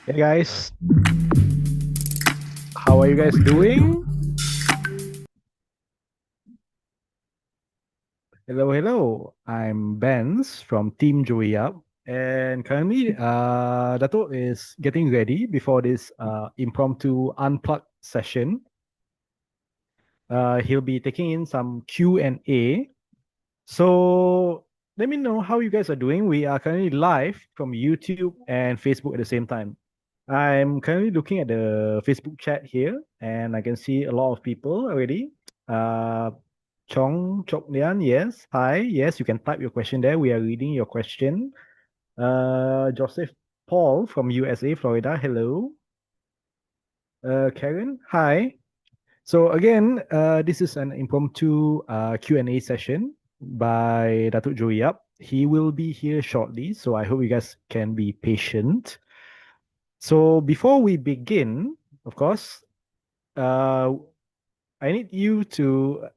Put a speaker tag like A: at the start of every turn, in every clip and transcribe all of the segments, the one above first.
A: Hey guys, how are you guys doing? Hello, hello. I'm Benz from Team Joey Up, and currently, Dato is getting ready before this impromptu unplugged session. He'll be taking in some Q&A. So let me know how you guys are doing. We are currently live from YouTube and Facebook at the same time. I'm currently looking at the Facebook chat here, and I can see a lot of people already. Uh, Chong Chok Lian, yes. Hi, yes, you can type your question there. We are reading your question. Joseph Paul from USA, Florida. Hello. Karen, hi. So again, this is an impromptu Q&A session by Datuk Joey Yap. He will be here shortly, so I hope you guys can be patient. So before we begin, of course, uh, I need you to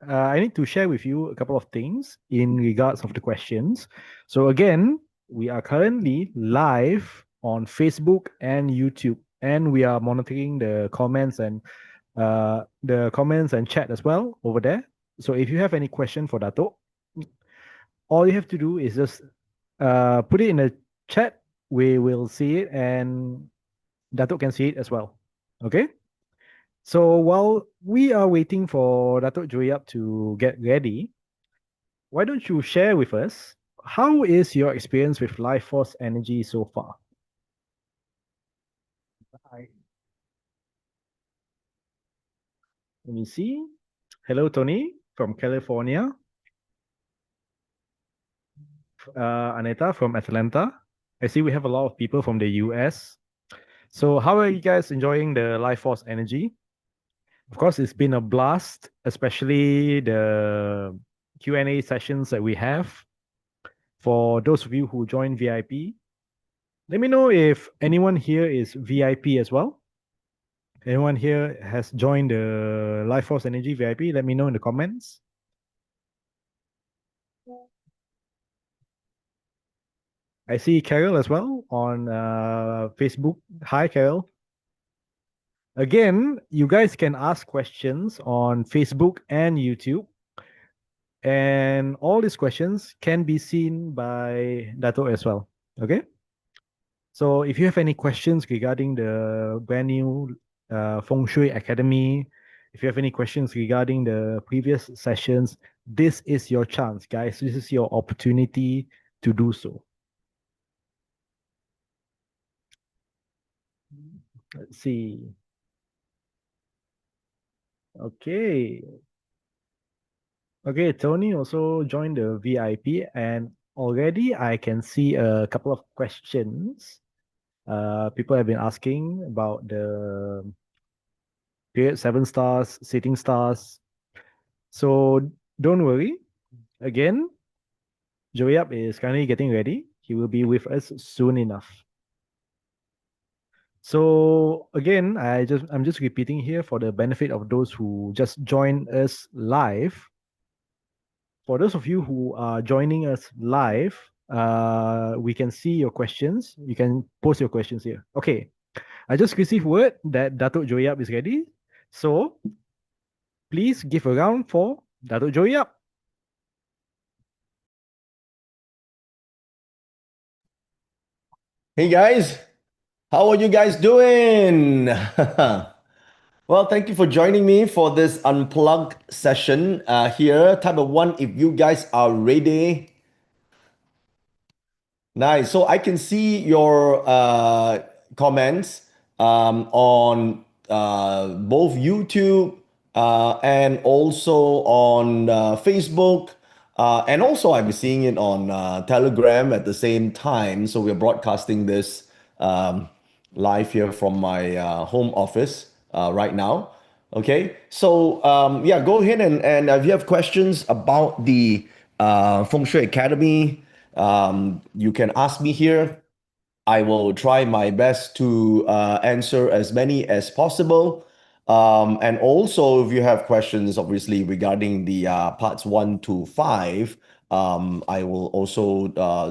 A: I need to share with you a couple of things in regards of the questions. So again, we are currently live on Facebook and YouTube, and we are monitoring the comments and chat as well over there. So if you have any question for Dato, all you have to do is just put it in the chat. We will see it, and Dato can see it as well. Okay. So while we are waiting for Dato Joyap to get ready, why don't you share with us how is your experience with life force energy so far? Hi. Let me see. Hello, Tony from California. Aneta from Atlanta. I see we have a lot of people from the US. So how are you guys enjoying the life force energy? Of course, it's been a blast, especially the Q&A sessions that we have. For those of you who join VIP, let me know if anyone here is VIP as well. Anyone here has joined the Life Force Energy VIP? Let me know in the comments. I see Carol as well on Facebook. Hi, Carol. Again, you guys can ask questions on Facebook and YouTube, and all these questions can be seen by Dato as well. Okay. So if you have any questions regarding the brand new Feng Shui Academy, if you have any questions regarding the previous sessions, this is your chance, guys. This is your opportunity to do so. Let's see. Okay. Okay, Tony also joined the VIP, and already I can see a couple of questions. People have been asking about the period 7 stars, sitting stars. So don't worry. Again, Joyap is currently getting ready. He will be with us soon enough. So again, I'm just repeating here for the benefit of those who just joined us live. For those of you who are joining us live, we can see your questions. You can post your questions here. Okay, I just received word that Datuk Joyap is ready. So please give a round for Datuk Joyap.
B: Hey guys, how are you guys doing? Well, thank you for joining me for this unplugged session here. Type of one if you guys are ready. Nice. So I can see your comments on both YouTube and also on Facebook. And also, I'm seeing it on Telegram at the same time. So we're broadcasting this live here from my home office right now. Okay. So, yeah, go ahead and if you have questions about the Feng Shui Academy, you can ask me here. I will try my best to answer as many as possible. And also, if you have questions, obviously, regarding the parts 1 to 5, I will also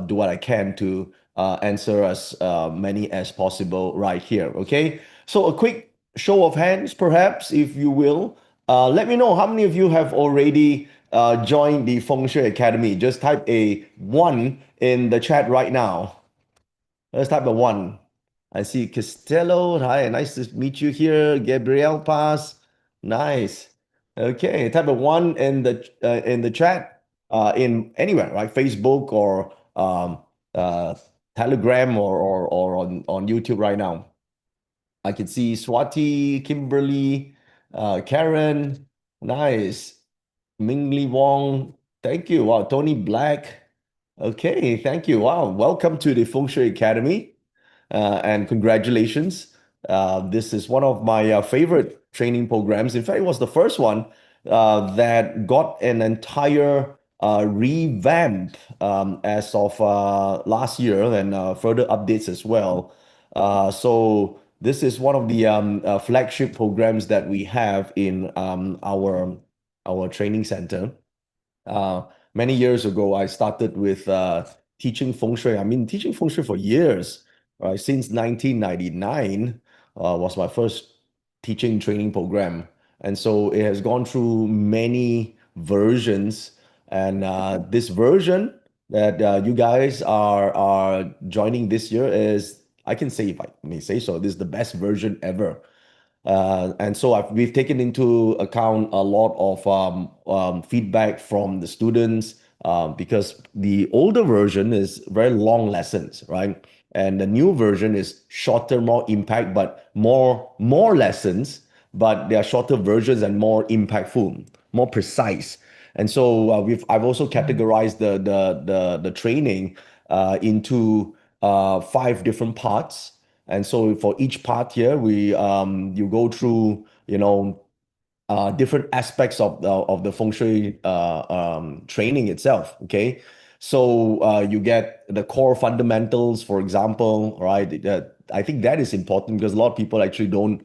B: do what I can to answer as many as possible right here. Okay. So a quick show of hands, perhaps, if you will. Let me know how many of you have already joined the Feng Shui Academy. Just type a one in the chat right now. Let's type a one. I see Costello. Hi, nice to meet you here. Gabriel Paz. Nice. Okay, type a one in the chat. In anywhere, right? Facebook or uh, Telegram or on YouTube right now. I can see Swati, Kimberly, Karen. Nice. Mingli Wong. Thank you. Wow, Tony Black. Okay, thank you. Wow, welcome to the Feng Shui Academy and congratulations. This is one of my favorite training programs. In fact, it was the first one that got an entire revamp as of last year and further updates as well. So this is one of the flagship programs that we have in our training center. Uh, Many years ago, I started with teaching feng shui. I mean, teaching feng shui for years, right? Since 1999 was my first teaching training program. And so it has gone through many versions. And this version that you guys are joining this year is, I can say, if I may say so, this is the best version ever. And so we've taken into account a lot of feedback from the students because the older version is very long lessons, right? And the new version is shorter, more impact, but more lessons, but they are shorter versions and more impactful, more precise. And so I've also categorized the training into five different parts. And so for each part here, we you go through, different aspects of the feng shui training itself. Okay, so you get the core fundamentals, for example, right? I think that is important because a lot of people actually don't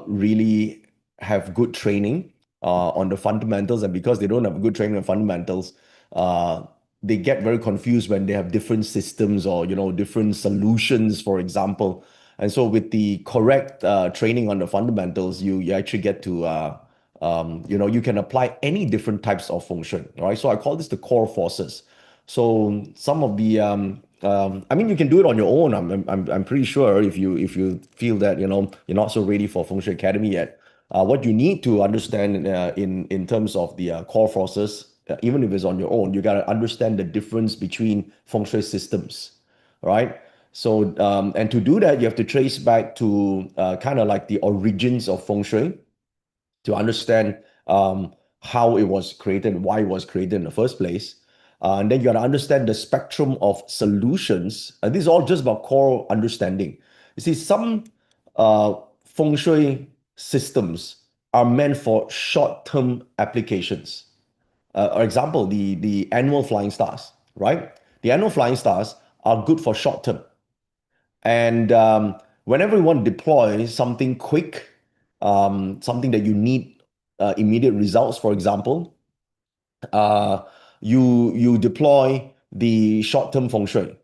B: really have good training on the fundamentals, and because they don't have good training on fundamentals, uh, they get very confused when they have different systems or different solutions, for example. And so with the correct training on the fundamentals, you actually get to you can apply any different types of function, right? So I call this the core forces. So some of the I mean, you can do it on your own. I'm pretty sure if you feel that you're not so ready for Feng Shui Academy yet. What you need to understand in terms of the core forces, even if it's on your own, you got to understand the difference between Feng Shui systems, right? So and to do that, you have to trace back to kind of like the origins of Feng Shui to understand how it was created, why it was created in the first place. And then you got to understand the spectrum of solutions. And this is all just about core understanding. You see, some feng shui systems are meant for short-term applications. For example, the annual flying stars, right? The annual flying stars are good for short term. And whenever you want to deploy something quick, something that you need immediate results, for example, uh, you deploy the short-term feng shui.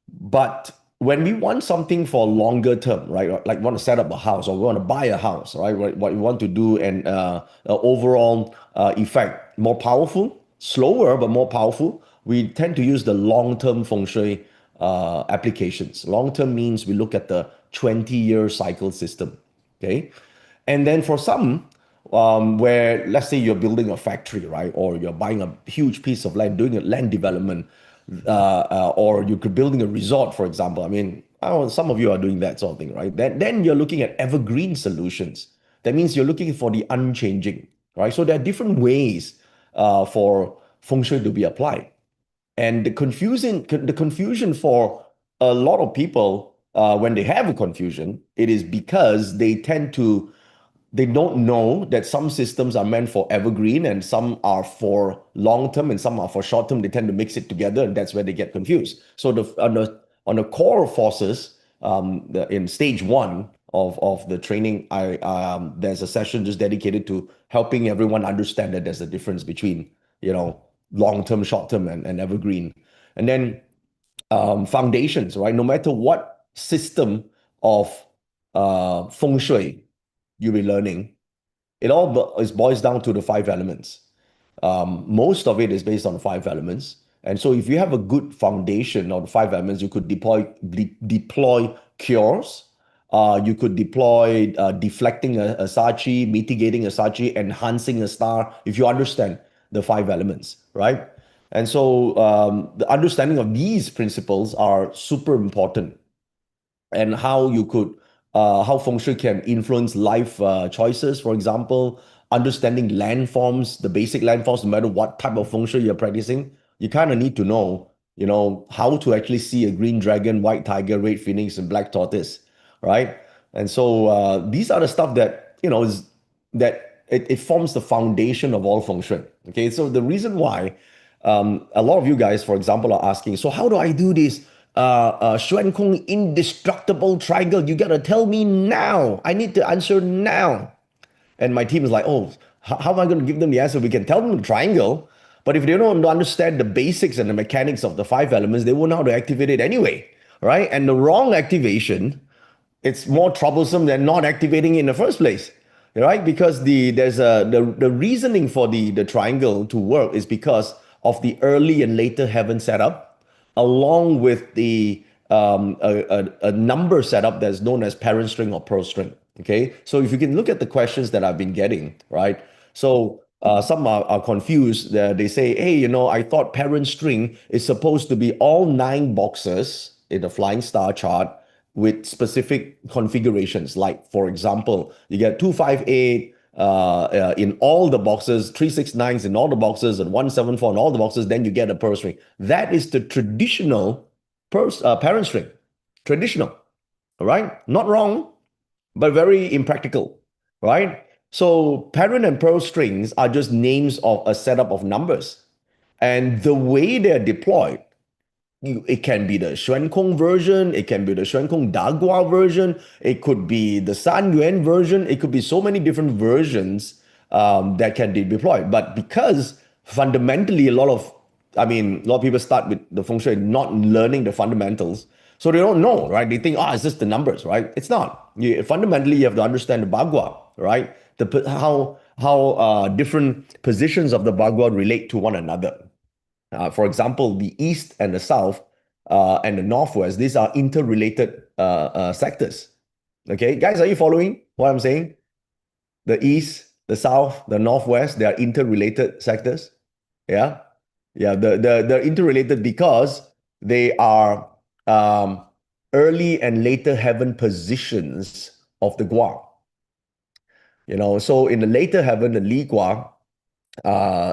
B: But when we want something for longer term, right? Like want to set up a house or we want to buy a house, right? What we want to do and overall effect more powerful, slower but more powerful. We tend to use the long-term feng shui applications. Long-term means we look at the 20-year cycle system. Okay. And then for some, where let's say you're building a factory, right, or you're buying a huge piece of land, doing a land development, or you're building a resort, for example. I mean, I don't know, some of you are doing that sort of thing, right? Then you're looking at evergreen solutions. That means you're looking for the unchanging, right? So there are different ways for feng shui to be applied. And the confusion for a lot of people when they have a confusion, it is because they don't know that some systems are meant for evergreen and some are for long term and some are for short term. They tend to mix it together, and that's where they get confused. So on the core forces, in stage one of the training, I there's a session just dedicated to helping everyone understand that there's a difference between you know long-term, short-term, and evergreen. And then foundations, right? No matter what system of feng shui you'll be learning, it all boils down to the five elements. Most of it is based on five elements. And so if you have a good foundation of the five elements, you could deploy cures. You could deploy deflecting a sachi, mitigating a sachi, enhancing a star, if you understand the five elements, right? And so the understanding of these principles are super important, and how you could how feng shui can influence life choices. For example, understanding landforms, the basic landforms, no matter what type of feng shui you're practicing, you kind of need to know, how to actually see a green dragon, white tiger, red phoenix, and black tortoise, right? And so these are the stuff that is that it forms the foundation of all feng shui. Okay, so the reason why a lot of you guys, for example, are asking, so how do I do this? Xuan Kong indestructible triangle. You gotta tell me now. I need to answer now. And my team is like, oh, how am I going to give them the answer? We can tell them the triangle, but if they don't understand the basics and the mechanics of the five elements, they won't know how to activate it anyway, right? And the wrong activation, it's more troublesome than not activating it in the first place, right? Because the reasoning for the triangle to work is because of the early and later heaven setup, along with the a number setup that's known as parent string or pearl string. Okay, so if you can look at the questions that I've been getting, right? So some are confused. They say, hey, I thought parent string is supposed to be all nine boxes in the flying star chart with specific configurations. Like, for example, you get 258 in all the boxes, 369s in all the boxes, and 174 in all the boxes, then you get a pearl string. That is the traditional parent string. Traditional, all right? Not wrong, but very impractical, right? So parent and pearl strings are just names of a setup of numbers. And the way they're deployed, it can be the Xuan Kong version, it can be the Xuan Kong Dagua version, it could be the San Yuan version, it could be so many different versions that can be deployed. But because fundamentally a lot of people start with the feng shui not learning the fundamentals, so they don't know, right? They think, it's just the numbers, right? It's not. Fundamentally, you have to understand the Bagua, right? How different positions of the Bagua relate to one another. For example, the East and the South and the Northwest, these are interrelated sectors. Okay, guys, are you following what I'm saying? The East, the South, the Northwest, they are interrelated sectors. Yeah, yeah, they're interrelated because they are early and later heaven positions of the Gua. So in the later heaven, the Li Gua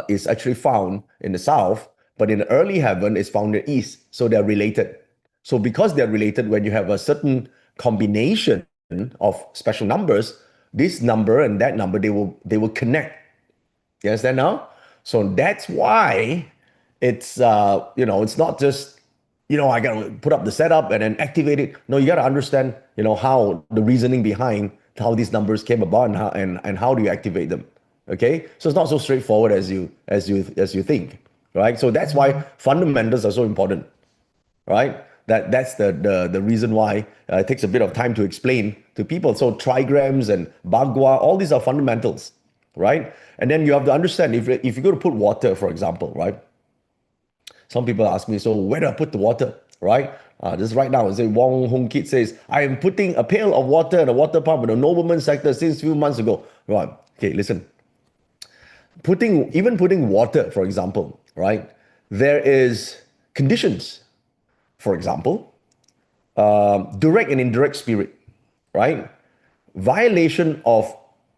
B: is actually found in the south, but in the early heaven, it's found in the east. So they're related. So because they're related, when you have a certain combination of special numbers, this number and that number, they will connect. You understand now? So that's why it's not just I gotta put up the setup and then activate it. No, you gotta understand how the reasoning behind how these numbers came about, and how do you activate them. Okay, so it's not so straightforward as you think, right? So that's why fundamentals are so important, right? That's the reason why it takes a bit of time to explain to people. So trigrams and bagua, all these are fundamentals, right? And then you have to understand, if you're going to put water, for example, right? Some people ask me, so where do I put the water, right? Just right now, say Wong Hong Kit says, I am putting a pail of water in a water pump in the nobleman sector since a few months ago. Right? Okay, listen. Putting water, for example, right? There is conditions. For example, direct and indirect spirit, right? Violation of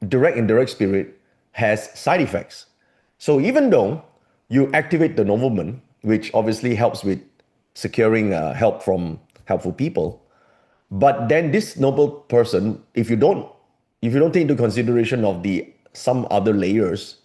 B: direct and indirect spirit has side effects. So even though you activate the nobleman, which obviously helps with securing help from helpful people, but then this noble person, if you don't take into consideration of the some other layers,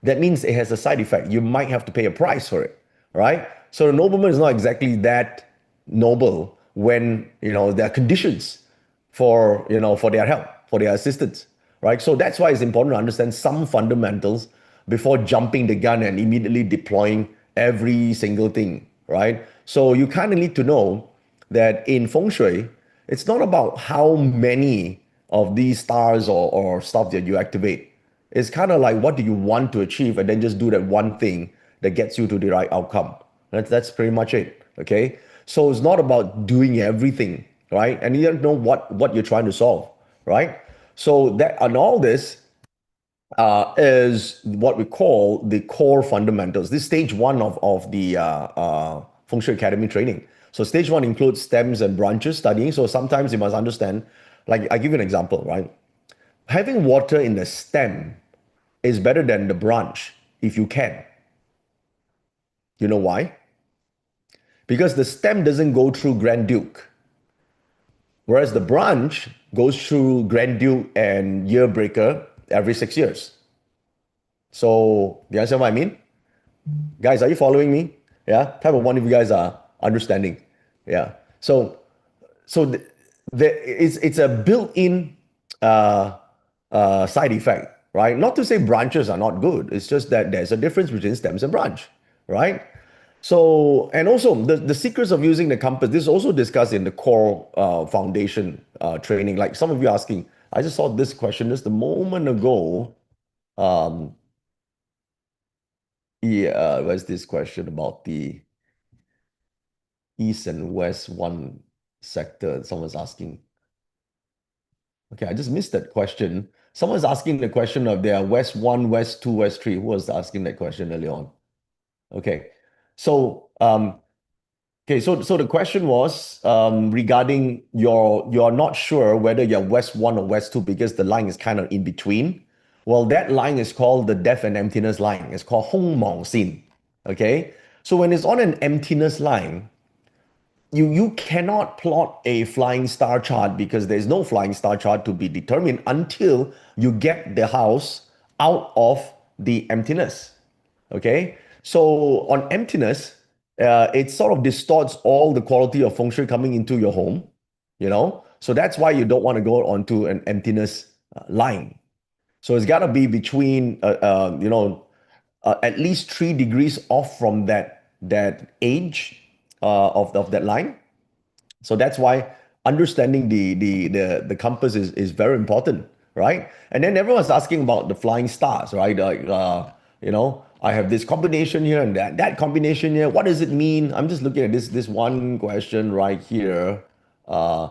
B: that means it has a side effect. You might have to pay a price for it, right? So the nobleman is not exactly that noble when there are conditions for their help, for their assistance, right? So that's why it's important to understand some fundamentals before jumping the gun and immediately deploying every single thing, right? So you kind of need to know that in feng shui, it's not about how many of these stars or stuff that you activate. It's kind of like what do you want to achieve, and then just do that one thing that gets you to the right outcome. That's pretty much it. Okay. So it's not about doing everything, right? And you don't know what you're trying to solve, right? So that and all this is what we call the core fundamentals. This is stage one of the Feng Shui Academy training. So stage one includes stems and branches studying. So sometimes you must understand, like I give you an example, right? Having water in the stem is better than the branch if you can. You know why? Because the stem doesn't go through Grand Duke, whereas the branch goes through Grand Duke and Year Breaker every 6 years. So, you understand what I mean? Guys, are you following me? Yeah, type of one if you guys are understanding. Yeah. So it's a built-in uh, side effect, right? Not to say branches are not good. It's just that there's a difference between stems and branch, right? So, and also the secrets of using the compass, this is also discussed in the core foundation training. Like some of you asking, I just saw this question just a moment ago. Um, yeah, where's this question about the east and west one sector? Someone's asking. Okay, I just missed that question. Someone's asking the question of their West 1, West 2, West 3. Who was asking that question earlier on? Okay. So so the question was regarding you're not sure whether you're West 1 or West 2 because the line is kind of in between. Well, that line is called the death and emptiness line. It's called Hong Mong Xin. Okay. So when it's on an emptiness line, you cannot plot a flying star chart because there's no flying star chart to be determined until you get the house out of the emptiness. Okay, so on emptiness, it sort of distorts all the quality of feng shui coming into your home, so that's why you don't want to go onto an emptiness line. So it's got to be between at least 3 degrees off from that age of that line. So that's why understanding the compass is very important, right? And then everyone's asking about the flying stars, right? Like I have this combination here and that combination here. What does it mean? I'm just looking at this one question right here. Uh,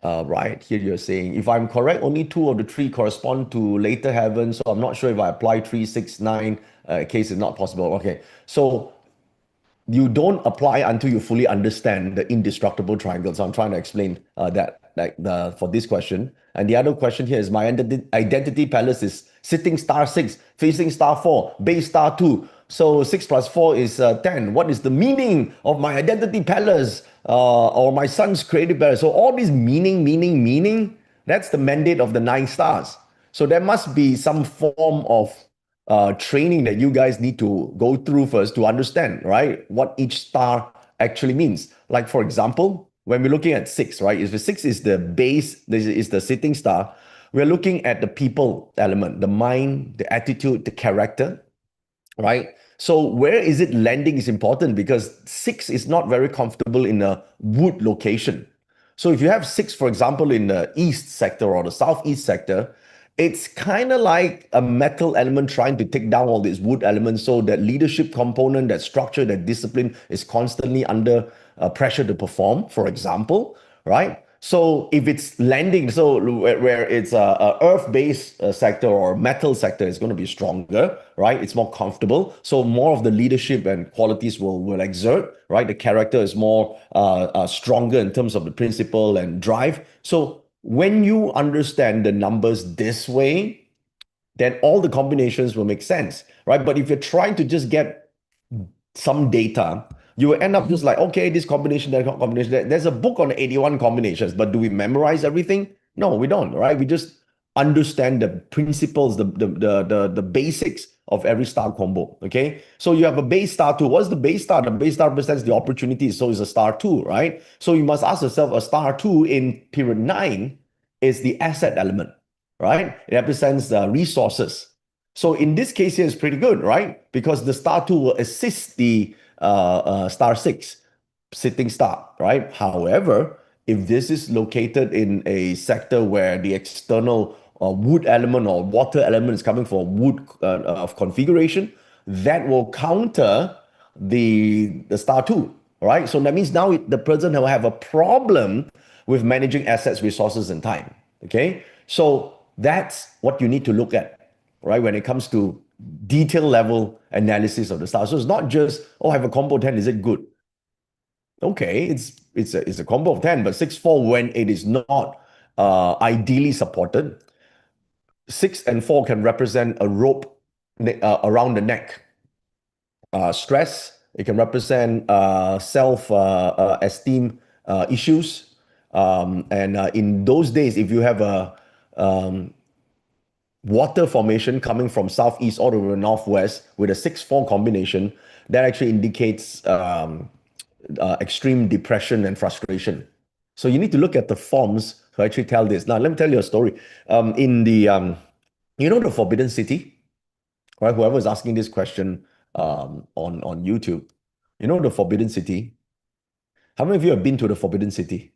B: right here, you're saying if I'm correct, only two of the three correspond to later heaven. So I'm not sure if I apply 3, 6, 9. Case is not possible. Okay, so you don't apply until you fully understand the indestructible triangle. So I'm trying to explain that like for this question. And the other question here is my identity palace is sitting star 6, facing star 4, base star 2. So 6 plus 4 is 10. What is the meaning of my identity palace or my son's creative palace? So all this meaning, that's the mandate of the 9 stars. So there must be some form of training that you guys need to go through first to understand, right? What each star actually means. Like, for example, when we're looking at 6, right? If the 6 is the base, this is the sitting star, we're looking at the people element, the mind, the attitude, the character, right? So where is it landing is important because 6 is not very comfortable in a wood location. So if you have 6, for example, in the east sector or the southeast sector, it's kind of like a metal element trying to take down all these wood elements. So that leadership component, that structure, that discipline is constantly under pressure to perform, for example, right? So if it's landing, so where it's a earth-based sector or metal sector is going to be stronger, right? It's more comfortable. So more of the leadership and qualities will exert, right? The character is more stronger in terms of the principle and drive. So when you understand the numbers this way, then all the combinations will make sense, right? But if you're trying to just get some data, you will end up just like, okay, this combination, that combination. There's a book on 81 combinations, but do we memorize everything? No, we don't, right? We just understand the principles, the basics of every star combo. Okay. So you have a base star two. What's the base star? The base star represents the opportunity. So it's a star two, right? So you must ask yourself, a star two in period 9 is the asset element, right? It represents the resources. So in this case here, it's pretty good, right? Because the star 2 will assist the star 6 sitting star, right? However, if this is located in a sector where the external wood element or water element is coming from wood of configuration, that will counter the star 2, right? So that means now the person will have a problem with managing assets, resources, and time. Okay, so that's what you need to look at, right? When it comes to detail level analysis of the star. So it's not just, oh, I have a combo 10, is it good? Okay, it's a combo of 10, but 6-4 when it is not ideally supported. 6 and 4 can represent a rope around the neck. Stress, it can represent self esteem issues. And in those days, if you have a water formation coming from southeast all the way to northwest with a 6-4 combination, that actually indicates extreme depression and frustration. So you need to look at the forms to actually tell this. Now, let me tell you a story. In the, the Forbidden City, right? Whoever is asking this question on YouTube, the Forbidden City. How many of you have been to the Forbidden City?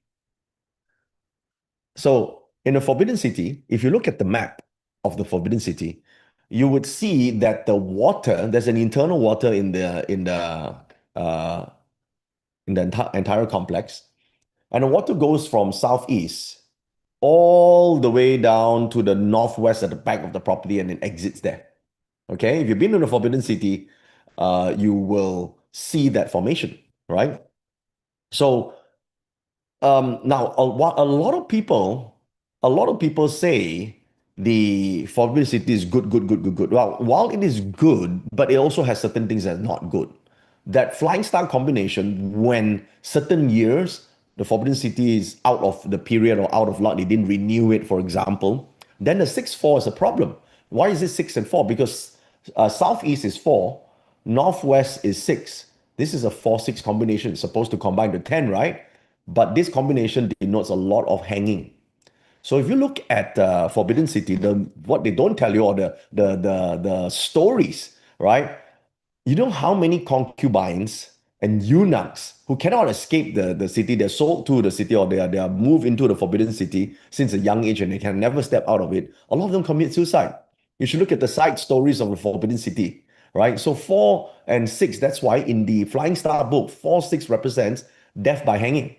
B: So in the Forbidden City, if you look at the map of the Forbidden City, you would see that the water, there's an internal water uh, in the entire complex, and the water goes from southeast all the way down to the northwest at the back of the property and it exits there. Okay, if you've been to the Forbidden City, you will see that formation, right? So now, a lot of people say the Forbidden City is good, good, good, good, good. Well, while it is good, but it also has certain things that are not good. That flying star combination, when certain years the Forbidden City is out of the period or out of luck, they didn't renew it, for example, then the 6-4 is a problem. Why is it 6 and 4? Because southeast is 4, northwest is 6. This is a 4-6 combination. It's supposed to combine to 10, right? But this combination denotes a lot of hanging. So if you look at Forbidden City, what they don't tell you, or the stories, right? You know how many concubines and eunuchs who cannot escape the city, they're sold to the city, or they are moved into the Forbidden City since a young age and they can never step out of it. A lot of them commit suicide. You should look at the side stories of the Forbidden City, right? So 4 and 6, that's why in the Flying Star book, 4, 6 represents death by hanging.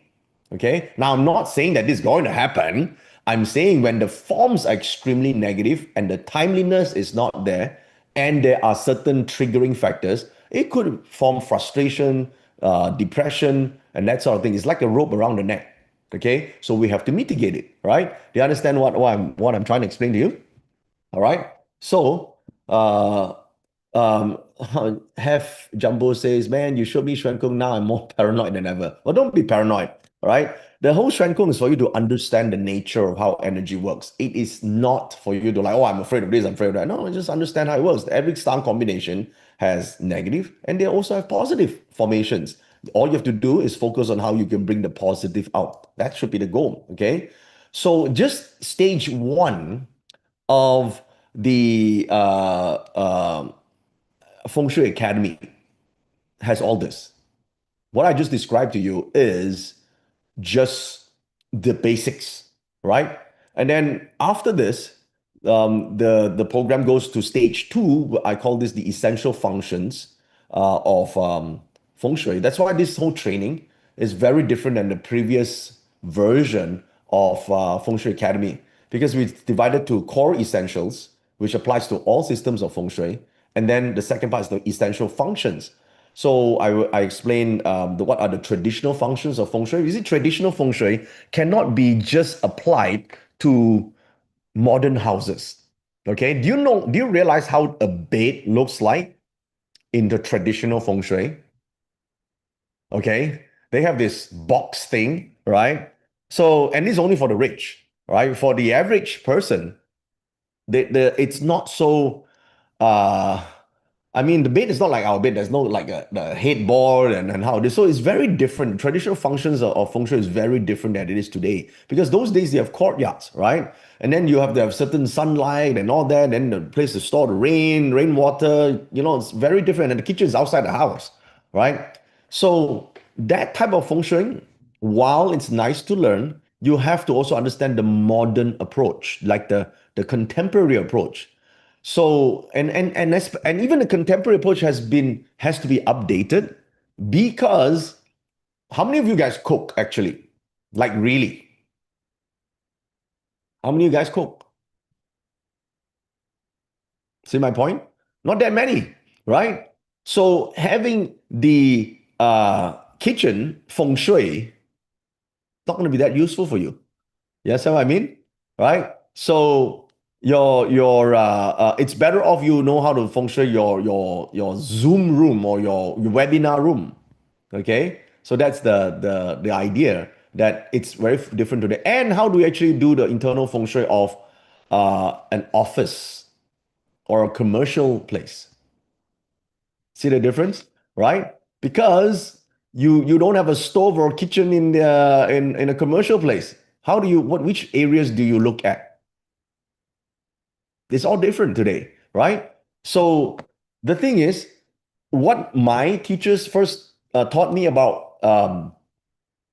B: Okay. Now, I'm not saying that this is going to happen. I'm saying when the forms are extremely negative and the timeliness is not there, and there are certain triggering factors, it could form frustration, depression, and that sort of thing. It's like a rope around the neck. Okay. So we have to mitigate it, right? Do you understand what I'm trying to explain to you? All right. So, um, have Jumbo says, man, you showed me Xuan Kung. Now I'm more paranoid than ever. Well, don't be paranoid. All right. The whole Xuan Kung is for you to understand the nature of how energy works. It is not for you to like, oh, I'm afraid of this, I'm afraid of that. No, just understand how it works. Every star combination has negative and they also have positive formations. All you have to do is focus on how you can bring the positive out. That should be the goal. Okay. So just stage one of the Feng Shui Academy has all this. What I just described to you is just the basics, right? And then after this, the program goes to stage two. I call this the essential functions of Feng Shui. That's why this whole training is very different than the previous version of Feng Shui Academy because we divided to core essentials, which applies to all systems of Feng Shui, and then the second part is the essential functions. So I explained what are the traditional functions of Feng Shui. You see, traditional Feng Shui cannot be just applied to modern houses. Okay, do you realize how a bed looks like in the traditional Feng Shui? Okay, they have this box thing, right? So, and this is only for the rich, right? For the average person, it's not so uh I mean, the bed is not like our bed. There's no like the headboard and how this. So it's very different. Traditional functions of feng shui is very different than it is today. Because those days they have courtyards, right? And then you have to have certain sunlight and all that. And the place to store the rainwater. It's very different. And the kitchen is outside the house, right? So that type of feng shui, while it's nice to learn, you have to also understand the modern approach, like the contemporary approach. So and even the contemporary approach has to be updated because how many of you guys cook actually? Like really? How many of you guys cook? See my point? Not that many, right? So having the kitchen feng shui not going to be that useful for you. You understand what I mean? Right? So it's better off you know how to function your Zoom room or your webinar room. Okay? So that's the idea that it's very different today. And how do we actually do the internal feng shui of an office or a commercial place? See the difference, right? Because you don't have a stove or kitchen in a commercial place. How do you which areas do you look at? It's all different today, right? So the thing is, what my teachers first taught me about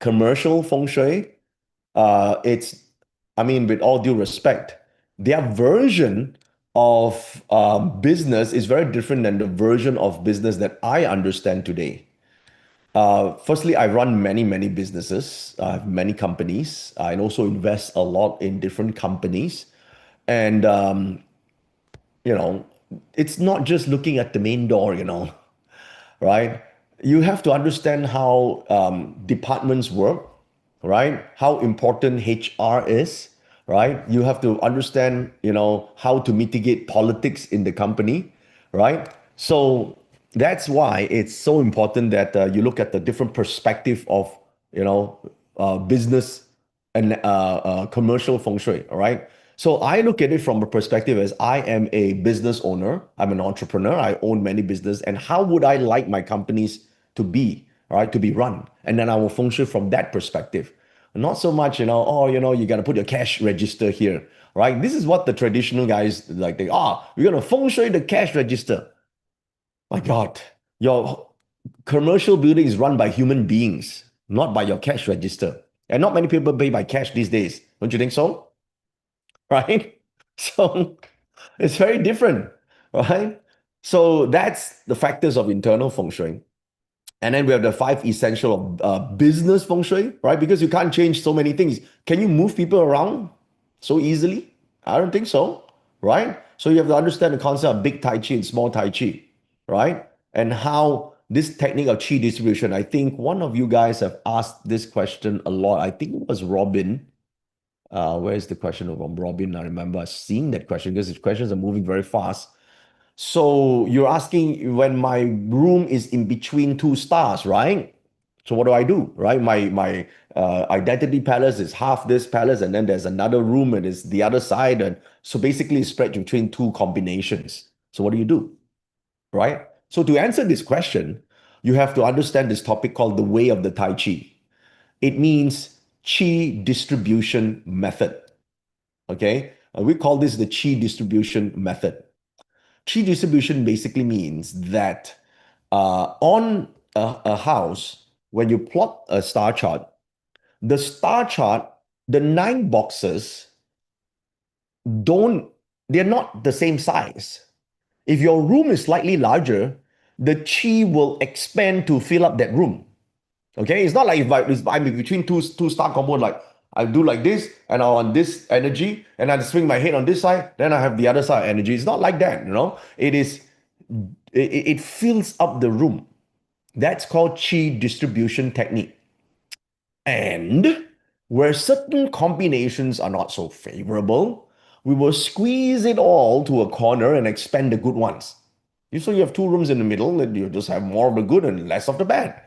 B: commercial feng shui, it's, I mean, with all due respect, their version of business is very different than the version of business that I understand today. Firstly, I run many, many businesses. I have many companies. I also invest a lot in different companies. And, you know, it's not just looking at the main door, right? You have to understand how departments work, right? How important HR is, right? You have to understand, how to mitigate politics in the company, right? So that's why it's so important that you look at the different perspective of, business and commercial feng shui, all right? So I look at it from a perspective as I am a business owner. I'm an entrepreneur. I own many business. And how would I like my companies to be, all right, to be run? And then I will function from that perspective. Not so much, you got to put your cash register here, right? This is what the traditional guys like. We're going to feng shui the cash register. My God, your commercial building is run by human beings, not by your cash register. And not many people pay by cash these days. Don't you think so? Right? So it's very different, right? So that's the factors of internal feng shui. And then we have the five essential of business feng shui, right? Because you can't change so many things. Can you move people around so easily? I don't think so, right? So you have to understand the concept of big Tai Chi and small Tai Chi, right? And how this technique of Chi distribution, I think one of you guys have asked this question a lot. I think it was Robin. Where's the question from Robin? I remember seeing that question because his questions are moving very fast. So you're asking when my room is in between two stars, right? So what do I do, right? My identity palace is half this palace, and then there's another room and it's the other side, and so basically it's spread between two combinations. So what do? Right? So to answer this question, you have to understand this topic called the way of the Tai Chi. It means Chi distribution method. Okay, we call this the Chi distribution method. Chi distribution basically means that on a house, when you plot a star chart, the star chart, the nine boxes they're not the same size. If your room is slightly larger, the chi will expand to fill up that room. Okay, it's not like if I'm between two star combo, like I do like this and I want this energy, and I swing my head on this side, then I have the other side energy. It's not like that, it fills up the room. That's called chi distribution technique. And where certain combinations are not so favorable, we will squeeze it all to a corner and expand the good ones. So you have two rooms in the middle, and you just have more of the good and less of the bad.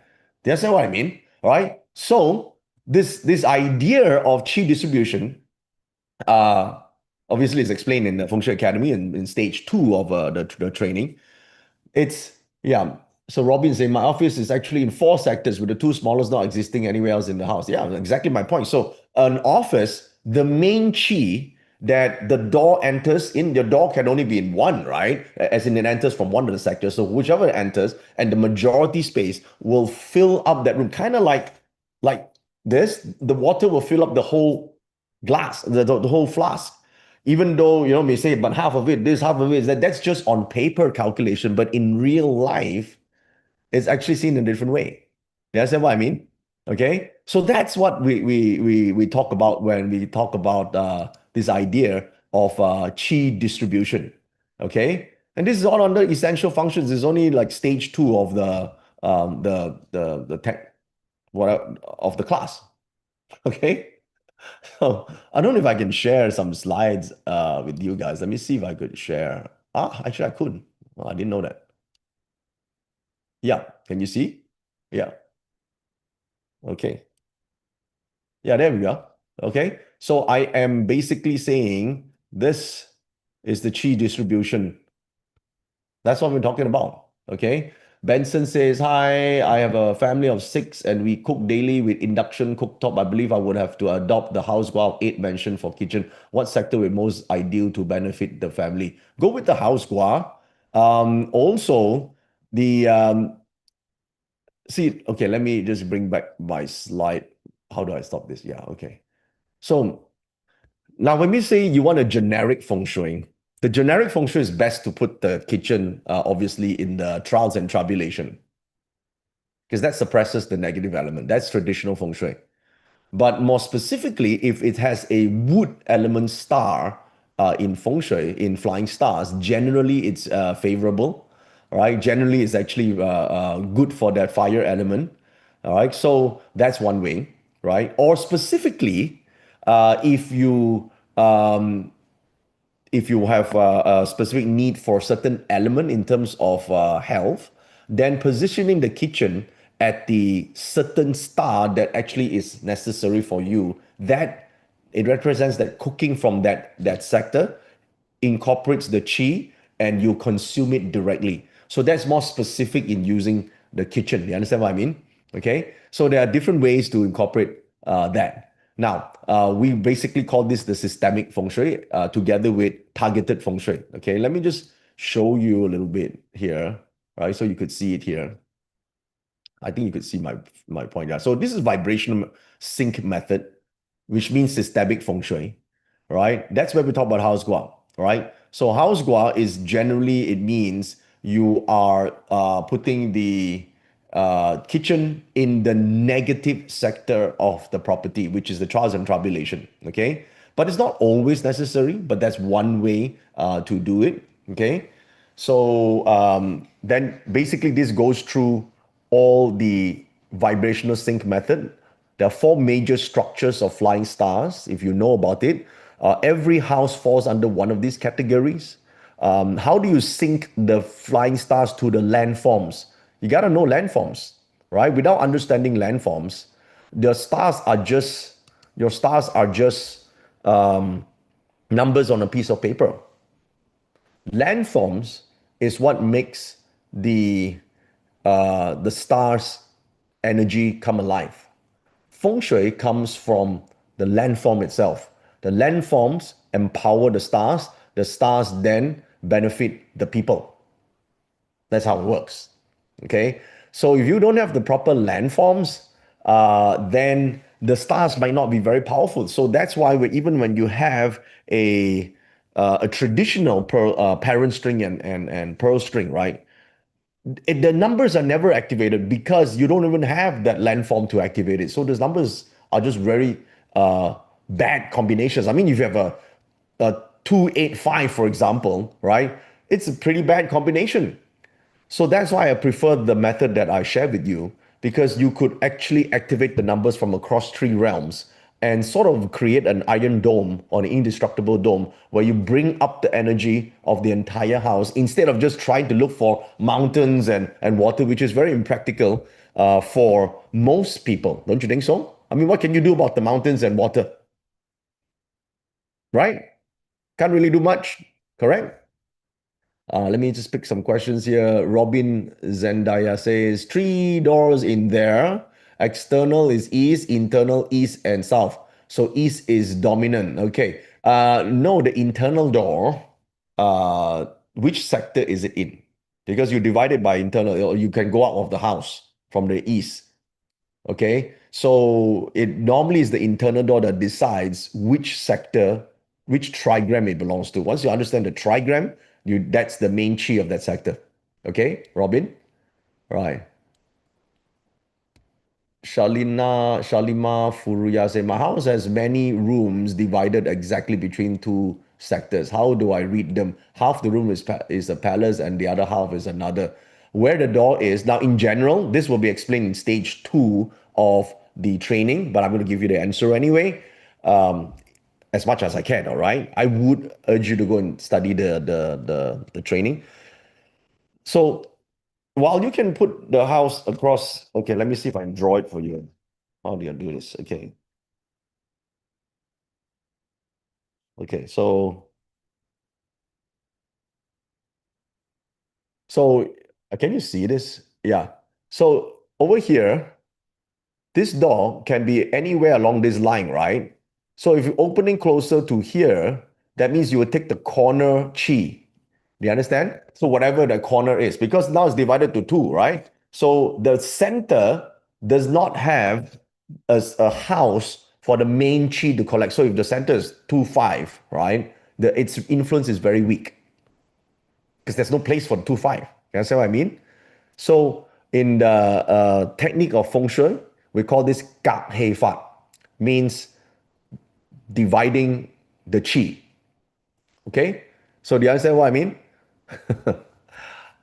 B: That's what I mean, right? So this idea of chi distribution, obviously, is explained in the Feng Shui Academy in stage 2 of the training. It's yeah. So Robin saying my office is actually in four sectors with the two smallest not existing anywhere else in the house. Yeah, exactly my point. So an office, the main chi that the door enters in, the door can only be in one, right? As in it enters from one of the sectors. So whichever enters and the majority space will fill up that room. Kind of like this, the water will fill up the whole glass, the whole flask, even though may say but half of it this half of it is that, that's just on paper calculation, but in real life it's actually seen in a different way. You understand what I mean? Okay, so that's what we talk about when we talk about this idea of chi distribution. Okay, and this is all under essential functions. It's only like stage two of the tech what of the class. Okay. Oh, I don't know if I can share some slides with you guys. Let me see if I could share. Actually, I could. Well, I didn't know that. Yeah, can you see? Yeah, okay. Yeah, there we go. Okay, so I am basically saying this is the chi distribution. That's what we're talking about. Okay. Benson says, hi, I have a family of six and we cook daily with induction cooktop. I believe I would have to adopt the house guava 8 mentioned for kitchen. What sector would most ideal to benefit the family? Go with the house guava. Also, the see, okay, let me just bring back my slide. How do I stop this? Yeah, okay. So now, when we say you want a generic feng shui, the generic feng shui is best to put the kitchen, obviously, in the trials and tribulation, because that suppresses the negative element. That's traditional feng shui. But more specifically, if it has a wood element star in feng shui, in flying stars, generally it's favorable, right? Generally, it's actually good for that fire element, all right? So that's one way, right? Or specifically, if you have a specific need for a certain element in terms of health, then positioning the kitchen at the certain star that actually is necessary for you, that it represents that cooking from that sector incorporates the chi and you consume it directly. So that's more specific in using the kitchen. You understand what I mean? Okay. So there are different ways to incorporate that. Now, we basically call this the systemic feng shui together with targeted feng shui. Okay. Let me just show you a little bit here, right? So you could see it here. I think you could see my point. Yeah. So this is vibrational sync method, which means systemic feng shui, right? That's where we talk about house gua, right? So house gua is generally, it means you are putting the kitchen in the negative sector of the property, which is the trials and tribulation. Okay. But it's not always necessary, but that's one way to do it. Okay. So then basically this goes through all the vibrational sync method. There are four major structures of flying stars, if you know about it. Every house falls under one of these categories. How do you sync the flying stars to the landforms? You got to know landforms, right? Without understanding landforms, the stars are just your stars are just numbers on a piece of paper. Landforms is what makes the stars energy come alive. Feng Shui comes from the landform itself. The landforms empower the stars then benefit the people. That's how it works. Okay. So if you don't have the proper landforms, then the stars might not be very powerful. So that's why even when you have a traditional parent string and pearl string, right? The numbers are never activated because you don't even have that landform to activate it. So those numbers are just very bad combinations. I mean, if you have a 285, for example, right? It's a pretty bad combination. So that's why I prefer the method that I shared with you, because you could actually activate the numbers from across three realms and sort of create an iron dome or an indestructible dome where you bring up the energy of the entire house instead of just trying to look for mountains and water, which is very impractical for most people. Don't you think so? I mean, what can you do about the mountains and water? Right? Can't really do much, correct? Let me just pick some questions here. Robin Zendaya says, three doors in there. External is east, internal east and south. So east is dominant. Okay. No, the internal door, uh, which sector is it in? Because you divide it by internal, or you can go out of the house from the east. Okay. So it normally is the internal door that decides which sector, which trigram it belongs to. Once you understand the trigram, that's the main chi of that sector. Okay, Robin? Right. Shalima Furuya say, my house has many rooms divided exactly between two sectors. How do I read them? Half the room is a palace and the other half is another. Where the door is, now in general, this will be explained in stage 2 of the training, but I'm going to give you the answer anyway, um, as much as I can, all right? I would urge you to go and study the training. So while you can put the house across, okay, let me see if I can draw it for you. How do you do this? Okay. Okay. So can you see this? Yeah. So over here, this door can be anywhere along this line, right? So if you're opening closer to here, that means you would take the corner chi. Do you understand? So whatever the corner is, because now it's divided to two, right? So the center does not have a house for the main chi to collect. So if the center is 2 5, right? Its influence is very weak because there's no place for the 2 5. You understand what I mean? So in the technique of feng shui, we call this gap hei fat, means dividing the chi. Okay? So do you understand what I mean?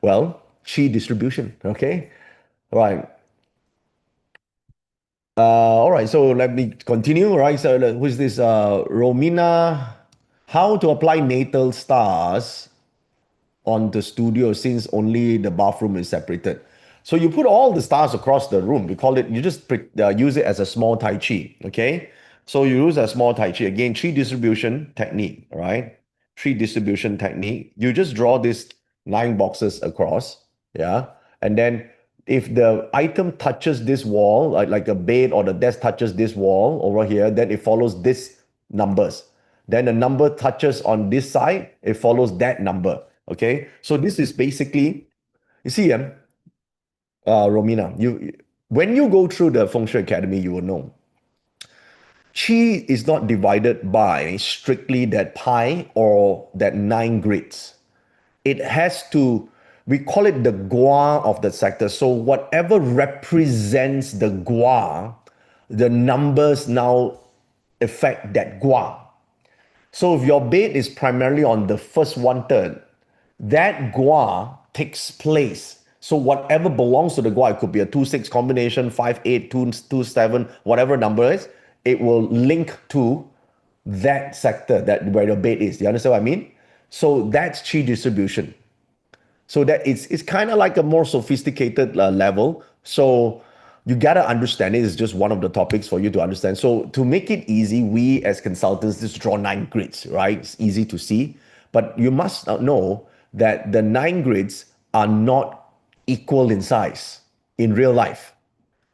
B: Well, chi distribution. Okay? All right. All right, so let me continue. Right, so who's this? Romina. How to apply natal stars on the studio since only the bathroom is separated. So you put all the stars across the room. We call it, you just use it as a small Tai Chi, okay? So you use a small Tai Chi. Again, tree distribution technique, right? Tree distribution technique. You just draw these 9 boxes across, yeah? And then if the item touches this wall, like a bed or the desk touches this wall over here, then it follows this numbers. Then the number touches on this side, it follows that number. Okay, so this is basically, you see, Romina, you when you go through the Feng Shui Academy, you will know Qi is not divided by strictly that pi or that 9 grids. It has to, we call it the gua of the sector. So whatever represents the gua, the numbers now affect that gua. So if your bed is primarily on the first 1/3, that gua takes place. So whatever belongs to the gua, it could be a 2 6 combination, 5 8, 2 7, whatever number is, it will link to that sector that where your bed is. Do you understand what I mean? So that's chi distribution. So that it's kind of like a more sophisticated level. So you gotta understand it is just one of the topics for you to understand. So to make it easy, we as consultants just draw 9 grids, right? It's easy to see, but you must know that the 9 grids are not equal in size in real life.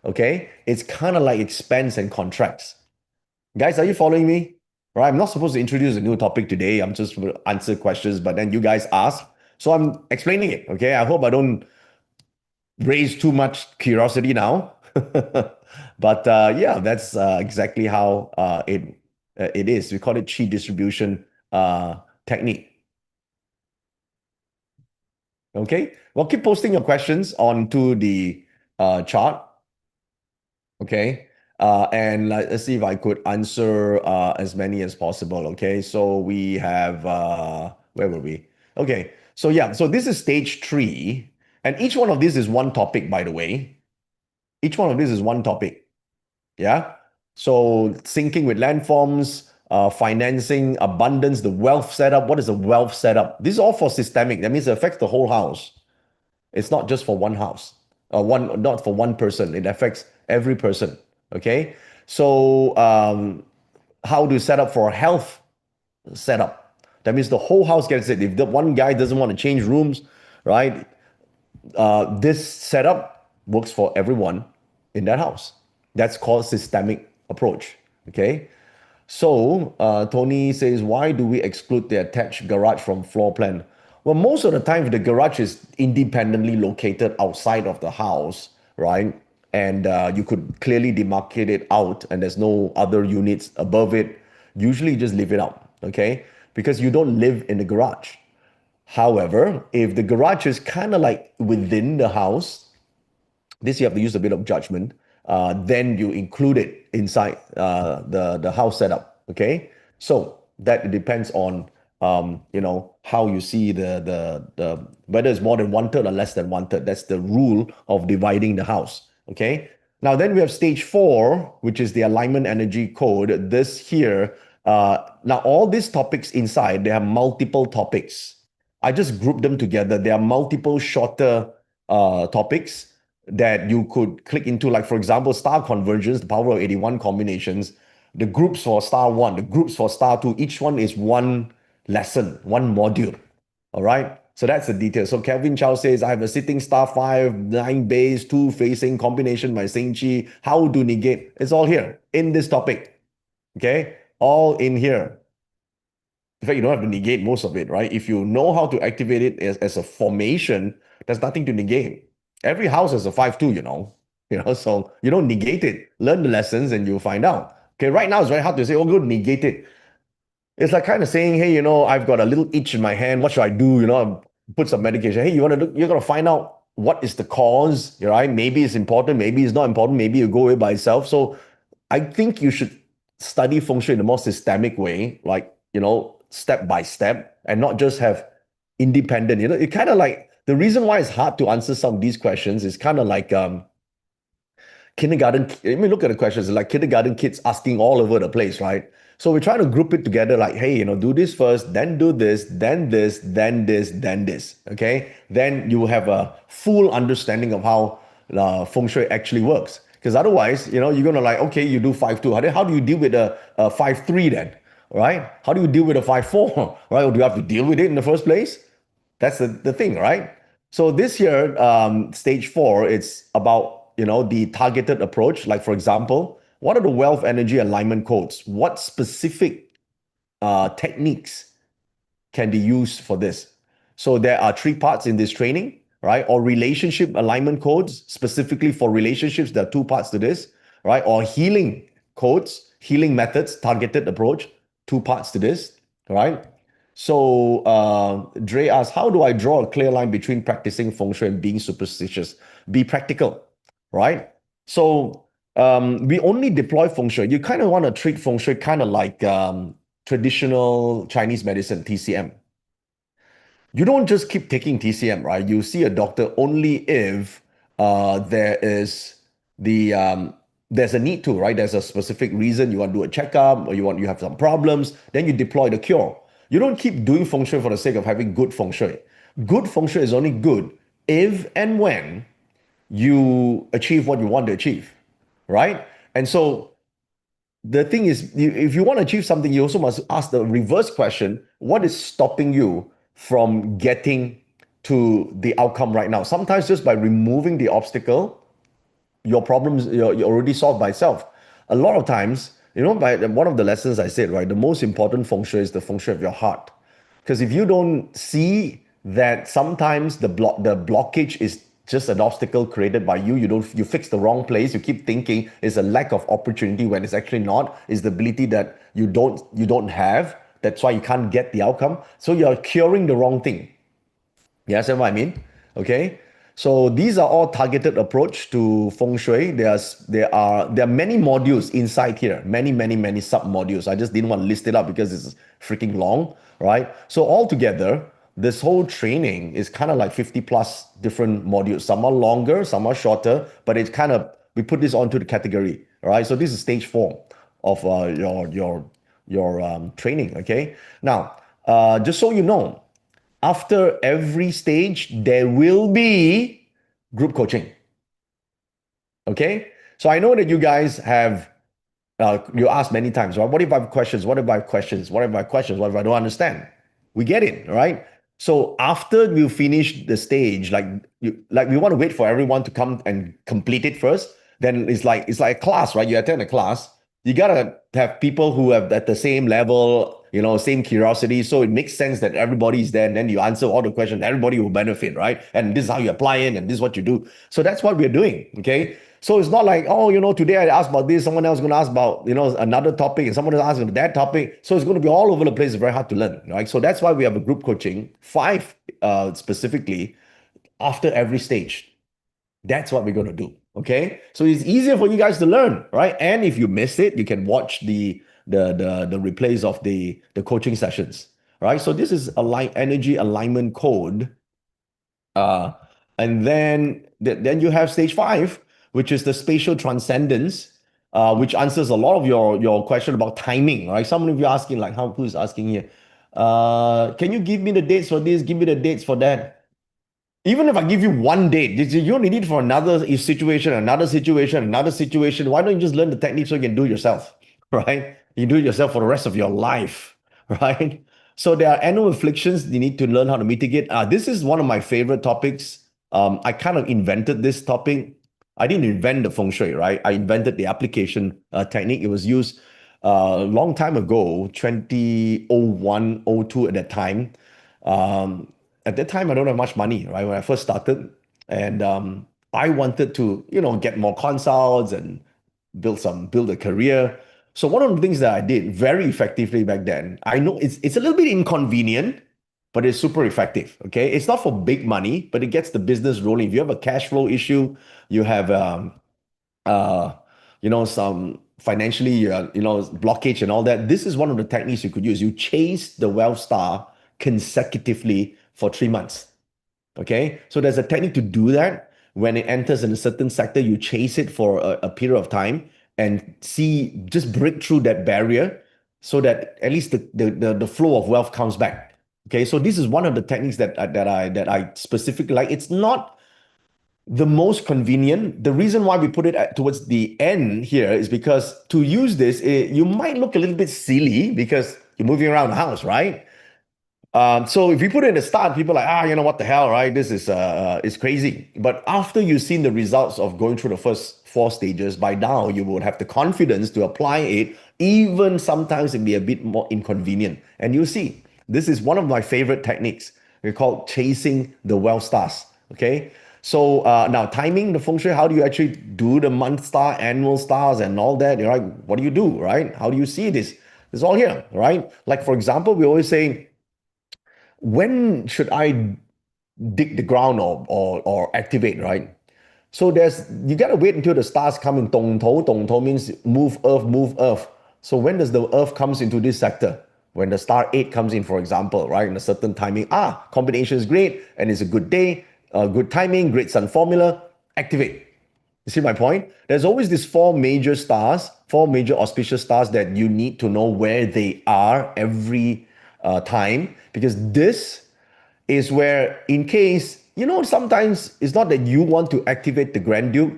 B: Okay, it's kind of like expands and contracts. Guys, are you following me? Right, I'm not supposed to introduce a new topic today. I'm just going to answer questions, but then you guys ask. So I'm explaining it. Okay. I hope I don't raise too much curiosity now. But yeah, that's exactly how it is. We call it chi distribution technique. Okay. Well, keep posting your questions onto the chart. Okay. And let's see if I could answer as many as possible. Okay. So we have, where were we? Okay. So yeah, so this is stage 3. And each one of these is one topic, by the way. Each one of these is one topic. Yeah. So syncing with landforms, financing, abundance, the wealth setup. What is the wealth setup? This is all for systemic. That means it affects the whole house. It's not just for one house, not for one person. It affects every person. Okay. So how to set up for a health setup? That means the whole house gets it. If the one guy doesn't want to change rooms, right? This setup works for everyone in that house. That's called systemic approach. Okay. So Tony says, why do we exclude the attached garage from floor plan? Well, most of the time, if the garage is independently located outside of the house, right? And you could clearly demarcate it out, and there's no other units above it. Usually, just leave it out, okay? Because you don't live in the garage. However, if the garage is kind of like within the house, this you have to use a bit of judgment. Then you include it inside the house setup. Okay, so that depends on how you see the whether it's more than one third or less than one third. That's the rule of dividing the house. Okay. Now then we have stage 4, which is the alignment energy code. This here. Now all these topics inside, there are multiple topics. I just grouped them together. There are multiple shorter topics that you could click into, like for example, star convergence, the power of 81 combinations, the groups for star 1, the groups for star 2, each one is one lesson, one module. All right. So that's the detail. So Kevin Chow says, I have a sitting star 5, 9 base, 2 facing combination by Seng Chi. How to negate? It's all here in this topic. Okay. All in here. In fact, you don't have to negate most of it, right? If you know how to activate it as a formation, there's nothing to negate. Every house has a 5-2, so you don't negate it. Learn the lessons and you'll find out. Okay, right now it's very hard to say, oh, go negate it. It's like kind of saying, hey, I've got a little itch in my hand. What should I do? Put some medication. Hey, you're gonna find out what is the cause, right? Maybe it's important, maybe it's not important, maybe you go away by itself. So I think you should study feng shui in a more systemic way, like, step by step, and not just have independent. It kind of like the reason why it's hard to answer some of these questions is kind of like kindergarten. I mean, look at the questions. It's like kindergarten kids asking all over the place, right? So we try to group it together like, hey, do this first, then do this, then this, then this, then this. Okay. Then you have a full understanding of how feng shui actually works. Because otherwise, you're going to like, okay, you do 5-2. How do you deal with a 5-3 then? Right? How do you deal with a 5-4? Right? Or do you have to deal with it in the first place? That's the thing, right? So this year, stage 4, it's about the targeted approach. Like for example, what are the wealth energy alignment codes? What specific techniques can be used for this? So there are 3 parts in this training, right? Or relationship alignment codes, specifically for relationships, there are 2 parts to this, right? Or healing codes, healing methods, targeted approach, 2 parts to this, right? So Dre asks, how do I draw a clear line between practicing feng shui and being superstitious? Be practical, right? So we only deploy feng shui. You kind of want to treat feng shui kind of like traditional Chinese medicine, TCM. You don't just keep taking TCM, right? You see a doctor only if there is there's a need to, right? There's a specific reason you want to do a checkup or you have some problems, then you deploy the cure. You don't keep doing feng shui for the sake of having good feng shui. Good feng shui is only good if and when you achieve what you want to achieve, right? And so the thing is, if you want to achieve something, you also must ask the reverse question: what is stopping you from getting to the outcome right now? Sometimes just by removing the obstacle, your problems you're already solved by itself. A lot of times, by one of the lessons I said, right, the most important feng shui is the feng shui of your heart. Because if you don't see that sometimes the blockage is just an obstacle created by you fix the wrong place, you keep thinking it's a lack of opportunity when it's actually not, it's the ability that you don't have. That's why you can't get the outcome. So you're curing the wrong thing. You understand what I mean? Okay. So these are all targeted approach to feng shui. There are many modules inside here, many sub modules. I just didn't want to list it up because it's freaking long, right? So altogether, this whole training is kind of like 50 plus different modules. Some are longer, some are shorter, but it's kind of we put this onto the category, all right? So this is stage 4 of your training. Okay. Now, just so you know, after every stage, there will be group coaching. Okay. So I know that you guys have, you asked many times, right? What if I have questions? What if I have questions? What if I have questions? What if I don't understand? We get it, right? So after you finish the stage, like we want to wait for everyone to come and complete it first. Then it's like a class, right? You attend a class. You gotta have people who have at the same level, same curiosity. So it makes sense that everybody's there, and then you answer all the questions. Everybody will benefit, right? And this is how you apply it, and this is what you do. So that's what we're doing. Okay. So it's not like, oh, today I asked about this, someone else is going to ask about, another topic, and someone is asking about that topic. So it's going to be all over the place. It's very hard to learn, right? So that's why we have a group coaching, five specifically, after every stage. That's what we're going to do. Okay. So it's easier for you guys to learn, right? And if you missed it, you can watch the replays of the coaching sessions. Right. So this is energy alignment code. Uh, and then you have stage five, which is the spatial transcendence, which answers a lot of your question about timing, right? Some of you asking, like, who's asking here? Can you give me the dates for this? Give me the dates for that. Even if I give you one date, you only need for another situation, another situation, another situation. Why don't you just learn the technique so you can do it yourself, right? You do it yourself for the rest of your life, right? So there are annual afflictions you need to learn how to mitigate. This is one of my favorite topics. I kind of invented this topic. I didn't invent the feng shui, right? I invented the application technique. It was used a long time ago, 2001, '02 at that time. Um, at that time, I don't have much money, right? When I first started, and I wanted to, get more consults and build a career. So one of the things that I did very effectively back then, I know it's a little bit inconvenient, but it's super effective. Okay, it's not for big money, but it gets the business rolling. If you have a cash flow issue, you have uh, some financially, blockage and all that. This is one of the techniques you could use. You chase the wealth star consecutively for 3 months. Okay, so there's a technique to do that. When it enters in a certain sector, you chase it for a period of time and just break through that barrier so that at least the flow of wealth comes back. Okay, so this is one of the techniques that I specifically like. It's not the most convenient. The reason why we put it towards the end here is because to use this, you might look a little bit silly because you're moving around the house, right? So if you put it in the start, people are like, what the hell, right? This is crazy. But after you've seen the results of going through the first four stages, by now you would have the confidence to apply it. Even sometimes it be a bit more inconvenient. And you'll see, this is one of my favorite techniques. We call chasing the wealth stars. Okay. So now timing the feng shui, how do you actually do the month star, annual stars, and all that? You're like, what do you do, right? How do you see this? It's all here, right? Like for example, we always say, when should I dig the ground or activate, right? So you gotta wait until the stars come in dong to. Dong to means move earth, move earth. So when does the earth comes into this sector? When the star 8 comes in, for example, right? In a certain timing. Combination is great and it's a good day, good timing, great sun formula, activate. You see my point? There's always these four major stars, four major auspicious stars that you need to know where they are every time, because this is where, in case, sometimes it's not that you want to activate the Grand Duke,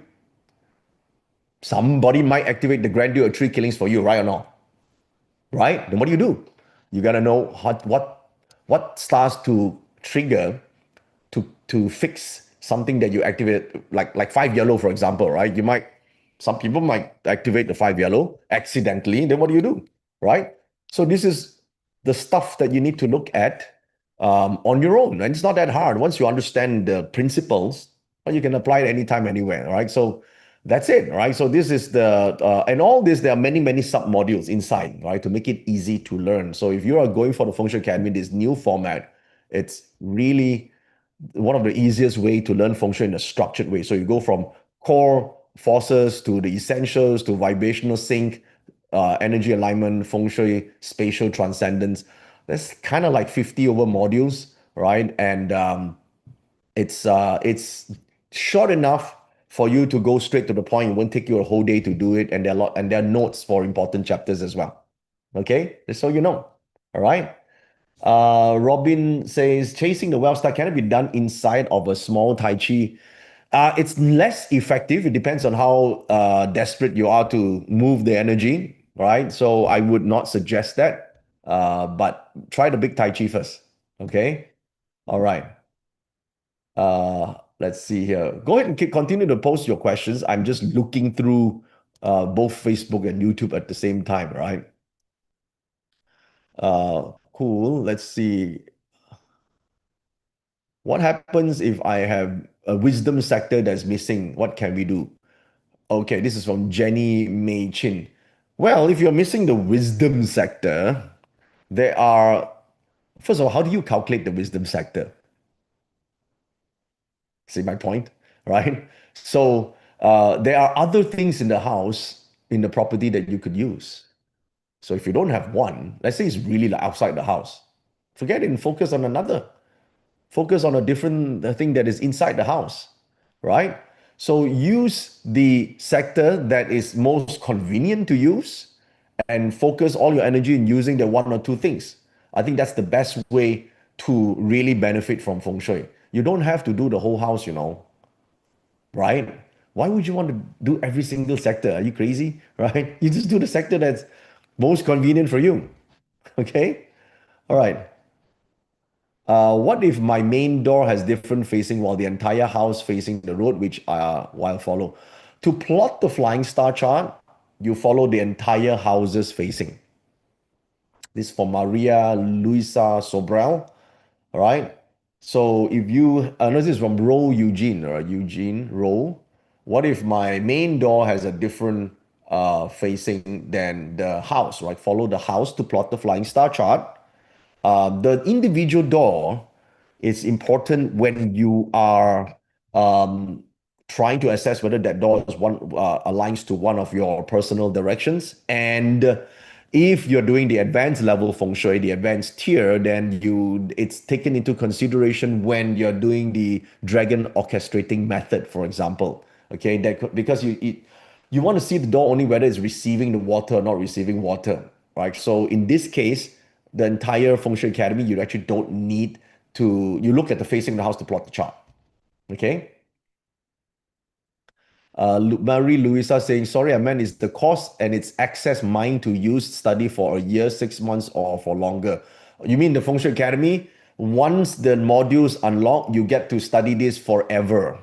B: somebody might activate the Grand Duke or three killings for you, right or not? Right? Then what do? You got to know what stars to trigger to fix something that you activate, like five yellow, for example, right? Some people might activate the five yellow accidentally. Then what do? Right? So this is the stuff that you need to look at on your own, and it's not that hard. Once you understand the principles, well, you can apply it anytime, anywhere, right? So that's it, right? So this is and all this, there are many sub modules inside, right, to make it easy to learn. So if you are going for the Feng Shui Academy, this new format, it's really one of the easiest way to learn feng shui in a structured way. So you go from core forces to the essentials to vibrational sync, energy alignment, feng shui, spatial transcendence. There's kind of like 50 over modules, right? And it's short enough for you to go straight to the point. It won't take you a whole day to do it, and there are notes for important chapters as well. Okay, just so you know. All right. Robin says, chasing the wealth star, can it be done inside of a small Tai Chi? It's less effective. It depends on how desperate you are to move the energy, right? So I would not suggest that. But try the big Tai Chi first. Okay. All right. Let's see here. Go ahead and continue to post your questions. I'm just looking through both Facebook and YouTube at the same time, right? Cool. Let's see. What happens if I have a wisdom sector that's missing? What can we do? Okay, this is from Jenny May Chin. Well, if you're missing the wisdom sector, there are, first of all, how do you calculate the wisdom sector? See my point, right? So there are other things in the house, in the property that you could use. So if you don't have one, let's say it's really like outside the house, forget it and focus on another. Focus on a different thing that is inside the house, right? So use the sector that is most convenient to use and focus all your energy in using the one or two things. I think that's the best way to really benefit from feng shui. You don't have to do the whole house, right? Why would you want to do every single sector? Are you crazy? Right? You just do the sector that's most convenient for you. Okay? All right. What if my main door has different facing while the entire house facing the road, which I'll follow? To plot the flying star chart, you follow the entire houses facing. This is for Maria Luisa Sobral. All right. So if you, no, this is from Roe Eugene, or Eugene Roe. What if my main door has a different facing than the house, right? Follow the house to plot the flying star chart. The individual door is important when you are um, trying to assess whether that door is one aligns to one of your personal directions. And if you're doing the advanced level feng shui, the advanced tier, then it's taken into consideration when you're doing the dragon orchestrating method, for example. Okay, because you want to see the door only whether it's receiving the water or not receiving water, right? So in this case, the entire feng shui academy, you actually don't need to, you look at the facing of the house to plot the chart. Okay. Marie Louisa saying, sorry, I meant is the course and its access mine to use study for a year, 6 months, or for longer. You mean the Feng Shui Academy? Once the modules unlock, you get to study this forever.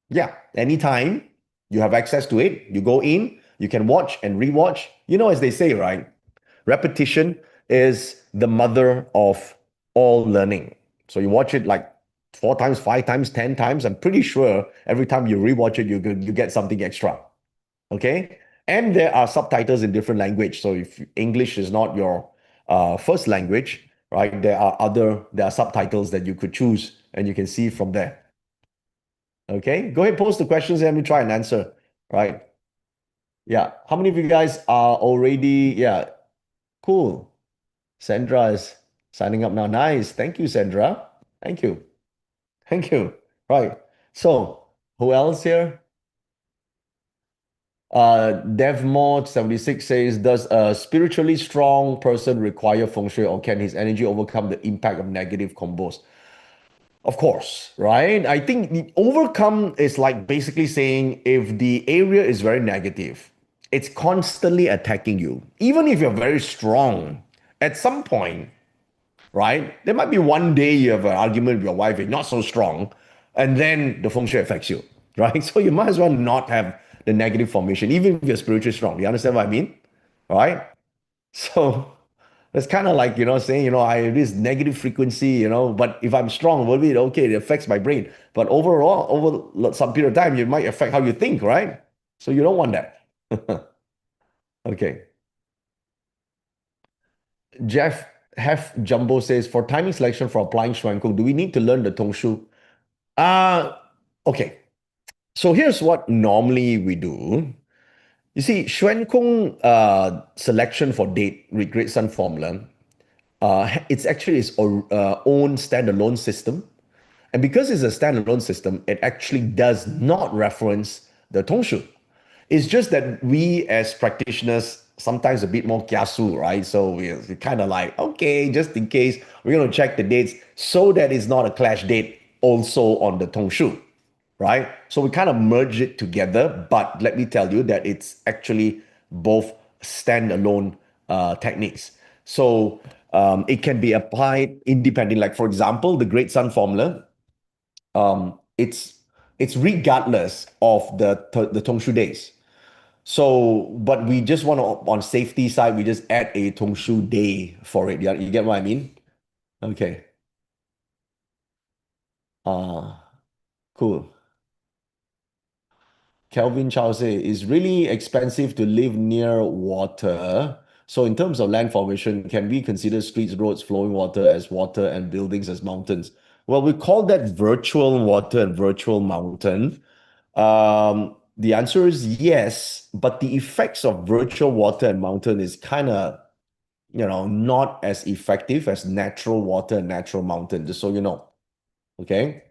B: Yeah, anytime you have access to it, you go in, you can watch and rewatch. You know, as they say, right? Repetition is the mother of all learning. So you watch it like 4 times, 5 times, 10 times. I'm pretty sure every time you rewatch it, you get something extra. Okay. And there are subtitles in different language. So if English is not your first language, right, there are subtitles that you could choose and you can see from there. Okay. Go ahead, post the questions and let me try and answer. Right. Yeah. How many of you guys are already? Yeah. Cool. Sandra is signing up now. Nice. Thank you, Sandra. Thank you. Thank you. Right. So, who else here? DevMod76 says, does a spiritually strong person require feng shui or can his energy overcome the impact of negative combos? Of course, right? I think the overcome is like basically saying if the area is very negative, it's constantly attacking you. Even if you're very strong, at some point, right? There might be one day you have an argument with your wife, you're not so strong, and then the feng shui affects you, right? So you might as well not have the negative formation, even if you're spiritually strong. You understand what I mean? Right? So it's kind of like, saying, I have this negative frequency, but if I'm strong, will be okay, it affects my brain. But overall, over some period of time, it might affect how you think, right? So you don't want that. Okay. Jeff Hef Jumbo says, for timing selection for applying Schwankung, do we need to learn the Tongshu? Okay. So here's what normally we do. You see, Schwankung selection for date with Great Sun formula, it's actually its own standalone system. And because it's a standalone system, it actually does not reference the Tongshu. It's just that we as practitioners sometimes a bit more kiasu, right? So we're kind of like, okay, just in case, we're going to check the dates so that it's not a clash date also on the Tongshu, right? So we kind of merge it together, but let me tell you that it's actually both standalone techniques. So It can be applied independently. Like for example, the Great Sun formula. It's regardless of the Tongshu days. So, but we just want to, on safety side, we just add a Tongshu day for it. Yeah, you get what I mean? Okay. Uh, cool. Kelvin Chow say it's really expensive to live near water. So in terms of land formation, can we consider streets, roads, flowing water as water and buildings as mountains? Well, we call that virtual water and virtual mountain. The answer is yes, but the effects of virtual water and mountain is kind of, not as effective as natural water and natural mountain, just so you know. Okay.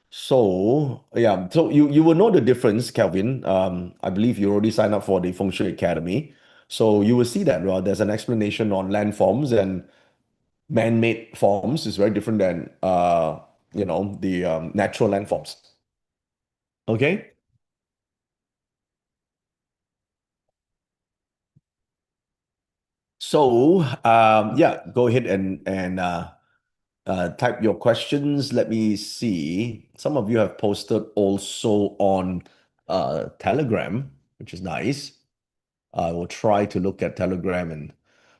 B: So yeah, so you will know the difference, Kelvin. I believe you already signed up for the Feng Shui Academy. So you will see that there's an explanation on landforms and man-made forms is very different than the natural landforms. Okay. So yeah, go ahead and type your questions. Let me see. Some of you have posted also on Telegram, which is nice. I will try to look at Telegram, and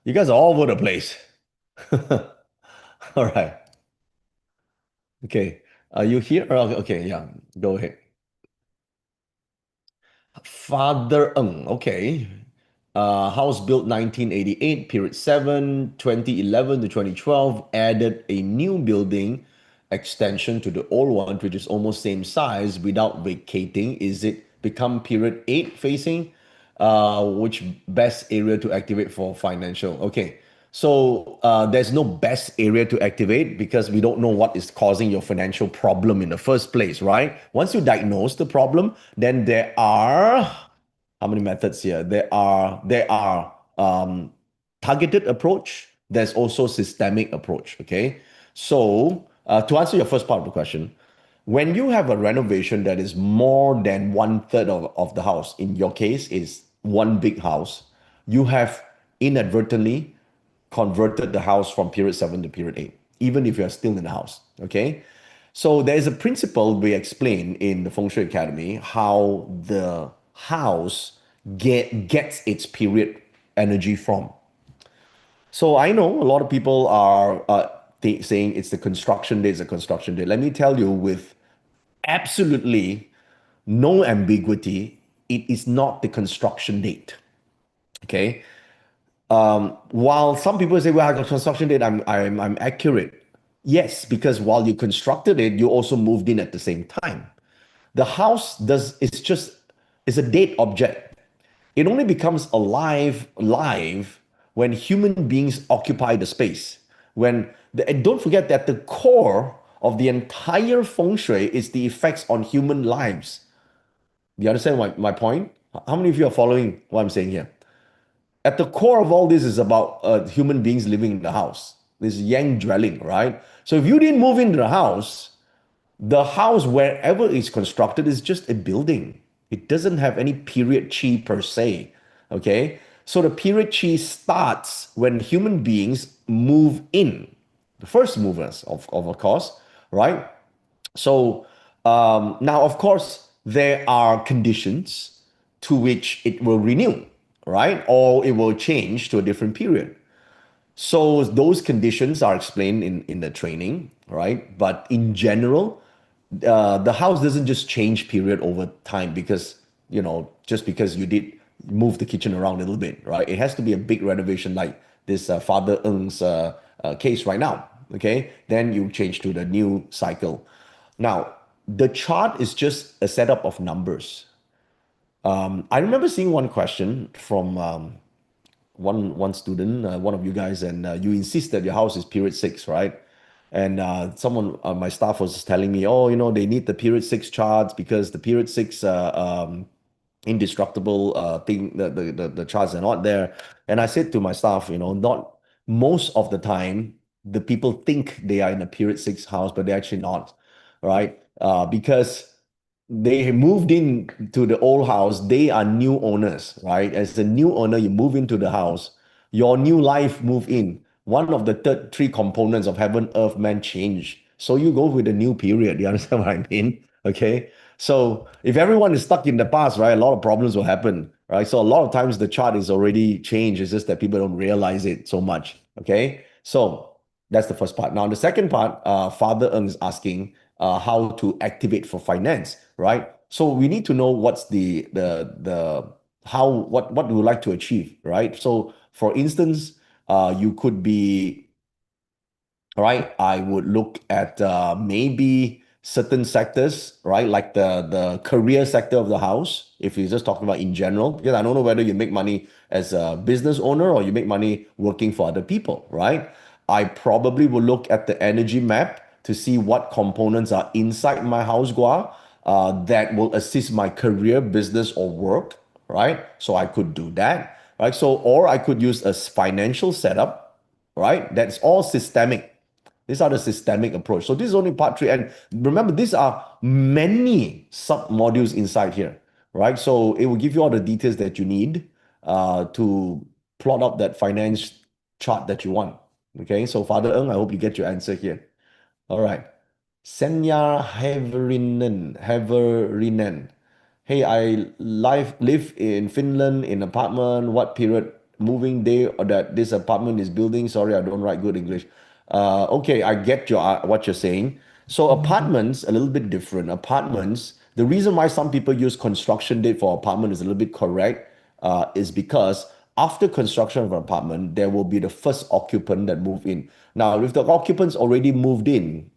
B: you guys are all over the place. All right. Okay. Are you here? Oh, okay, yeah. Go ahead. Father Ng, okay. House built 1988, period 7, 2011 to 2012, added a new building extension to the old one, which is almost same size without vacating. Is it become period 8 facing? Which best area to activate for financial? Okay. So there's no best area to activate because we don't know what is causing your financial problem in the first place, right? Once you diagnose the problem, then there are how many methods here? There are targeted approach. There's also systemic approach. Okay, so to answer your first part of the question, when you have a renovation that is more than one third of the house, in your case is one big house, you have inadvertently converted the house from period 7 to period 8, even if you're still in the house. Okay. So there is a principle we explain in the Feng Shui Academy how the house gets its period energy from. So I know a lot of people are saying it's the construction date, it's the construction date. Let me tell you with absolutely no ambiguity, it is not the construction date. Okay. While some people say, well, I got construction date, I'm accurate. Yes, because while you constructed it, you also moved in at the same time. The house does it's just it's a dead object. It only becomes alive when human beings occupy the space. And don't forget that the core of the entire feng shui is the effects on human lives. Do you understand my point? How many of you are following what I'm saying here? At the core of all this is about human beings living in the house. This yang dwelling, right? So if you didn't move into the house wherever it's constructed is just a building. It doesn't have any period chi per se. Okay. So the period chi starts when human beings move in, the first movers, of course, right? So now, of course, there are conditions to which it will renew, right? Or it will change to a different period. So those conditions are explained in the training, right? But in general, the house doesn't just change period over time because, just because you did move the kitchen around a little bit, right? It has to be a big renovation like this Father Ng's case right now, okay? Then you change to the new cycle. Now, the chart is just a setup of numbers. I remember seeing one question from one student, one of you guys, and you insist that your house is period 6, right? And someone, my staff was telling me, oh, they need the period 6 charts because the period 6 indestructible thing, the charts are not there. And I said to my staff, not most of the time, the people think they are in a period 6 house, but they're actually not, right? Because they moved in to the old house, they are new owners, right? As the new owner, you move into the house, your new life move in, one of the third three components of heaven, earth, man change. So you go with a new period. You understand what I mean? Okay. So if everyone is stuck in the past, right, a lot of problems will happen, right? So a lot of times the chart is already changed. It's just that people don't realize it so much. Okay. So that's the first part. Now, the second part, Father Eng is asking how to activate for finance, right? So we need to know what's the how what we would like to achieve, right? So for instance, you could be right? I would look at maybe certain sectors, right? Like the career sector of the house, if you're just talking about in general, because I don't know whether you make money as a business owner or you make money working for other people, right? I probably will look at the energy map to see what components are inside my house gua that will assist my career, business, or work, right? So I could do that, right? So, or I could use a financial setup, right? That's all systemic. These are the systemic approach. So this is only part three. And remember, these are many sub modules inside here, right? So it will give you all the details that you need to plot out that finance chart that you want. Okay. So Father Eng, I hope you get your answer here. All right. Senya Haverinen. Hey, I live in Finland in apartment. What period moving day or that this apartment is building? Sorry, I don't write good English. Okay, I get your what you're saying. So apartments a little bit different. Apartments. The reason why some people use construction date for apartment is a little bit correct. Is because after construction of an apartment, there will be the first occupant that move in. Now, if the occupants already moved in,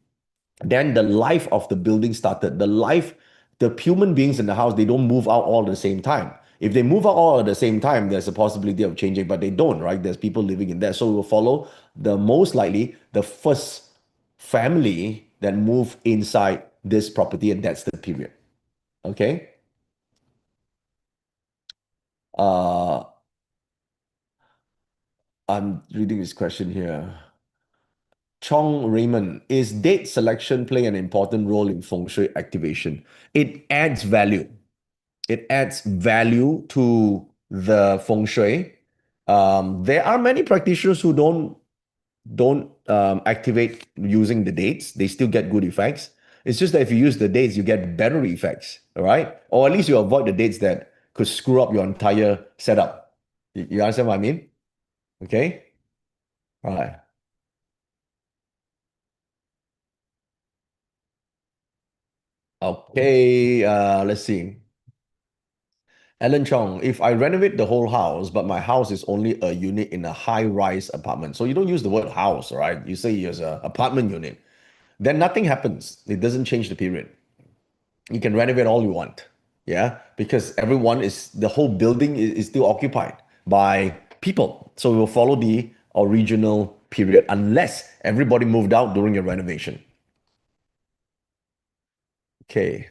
B: then the life of the building started. The human beings in the house, they don't move out all at the same time. If they move out all at the same time, there's a possibility of changing, but they don't, right? There's people living in there. So we'll follow the most likely the first family that move inside this property, and that's the period. Okay. Uh, I'm reading this question here. Chong Raymond, is date selection play an important role in feng shui activation? It adds value. It adds value to the feng shui. There are many practitioners who don't activate using the dates. They still get good effects. It's just that if you use the dates, you get better effects, all right? Or at least you avoid the dates that could screw up your entire setup. You understand what I mean? Okay. All right. Okay. Let's see. Alan Chong, if I renovate the whole house, but my house is only a unit in a high-rise apartment. So you don't use the word house, right? You say it's an apartment unit. Then nothing happens. It doesn't change the period. You can renovate all you want. Yeah. Because the whole building is still occupied by people. So we will follow the original period unless everybody moved out during your renovation. Okay.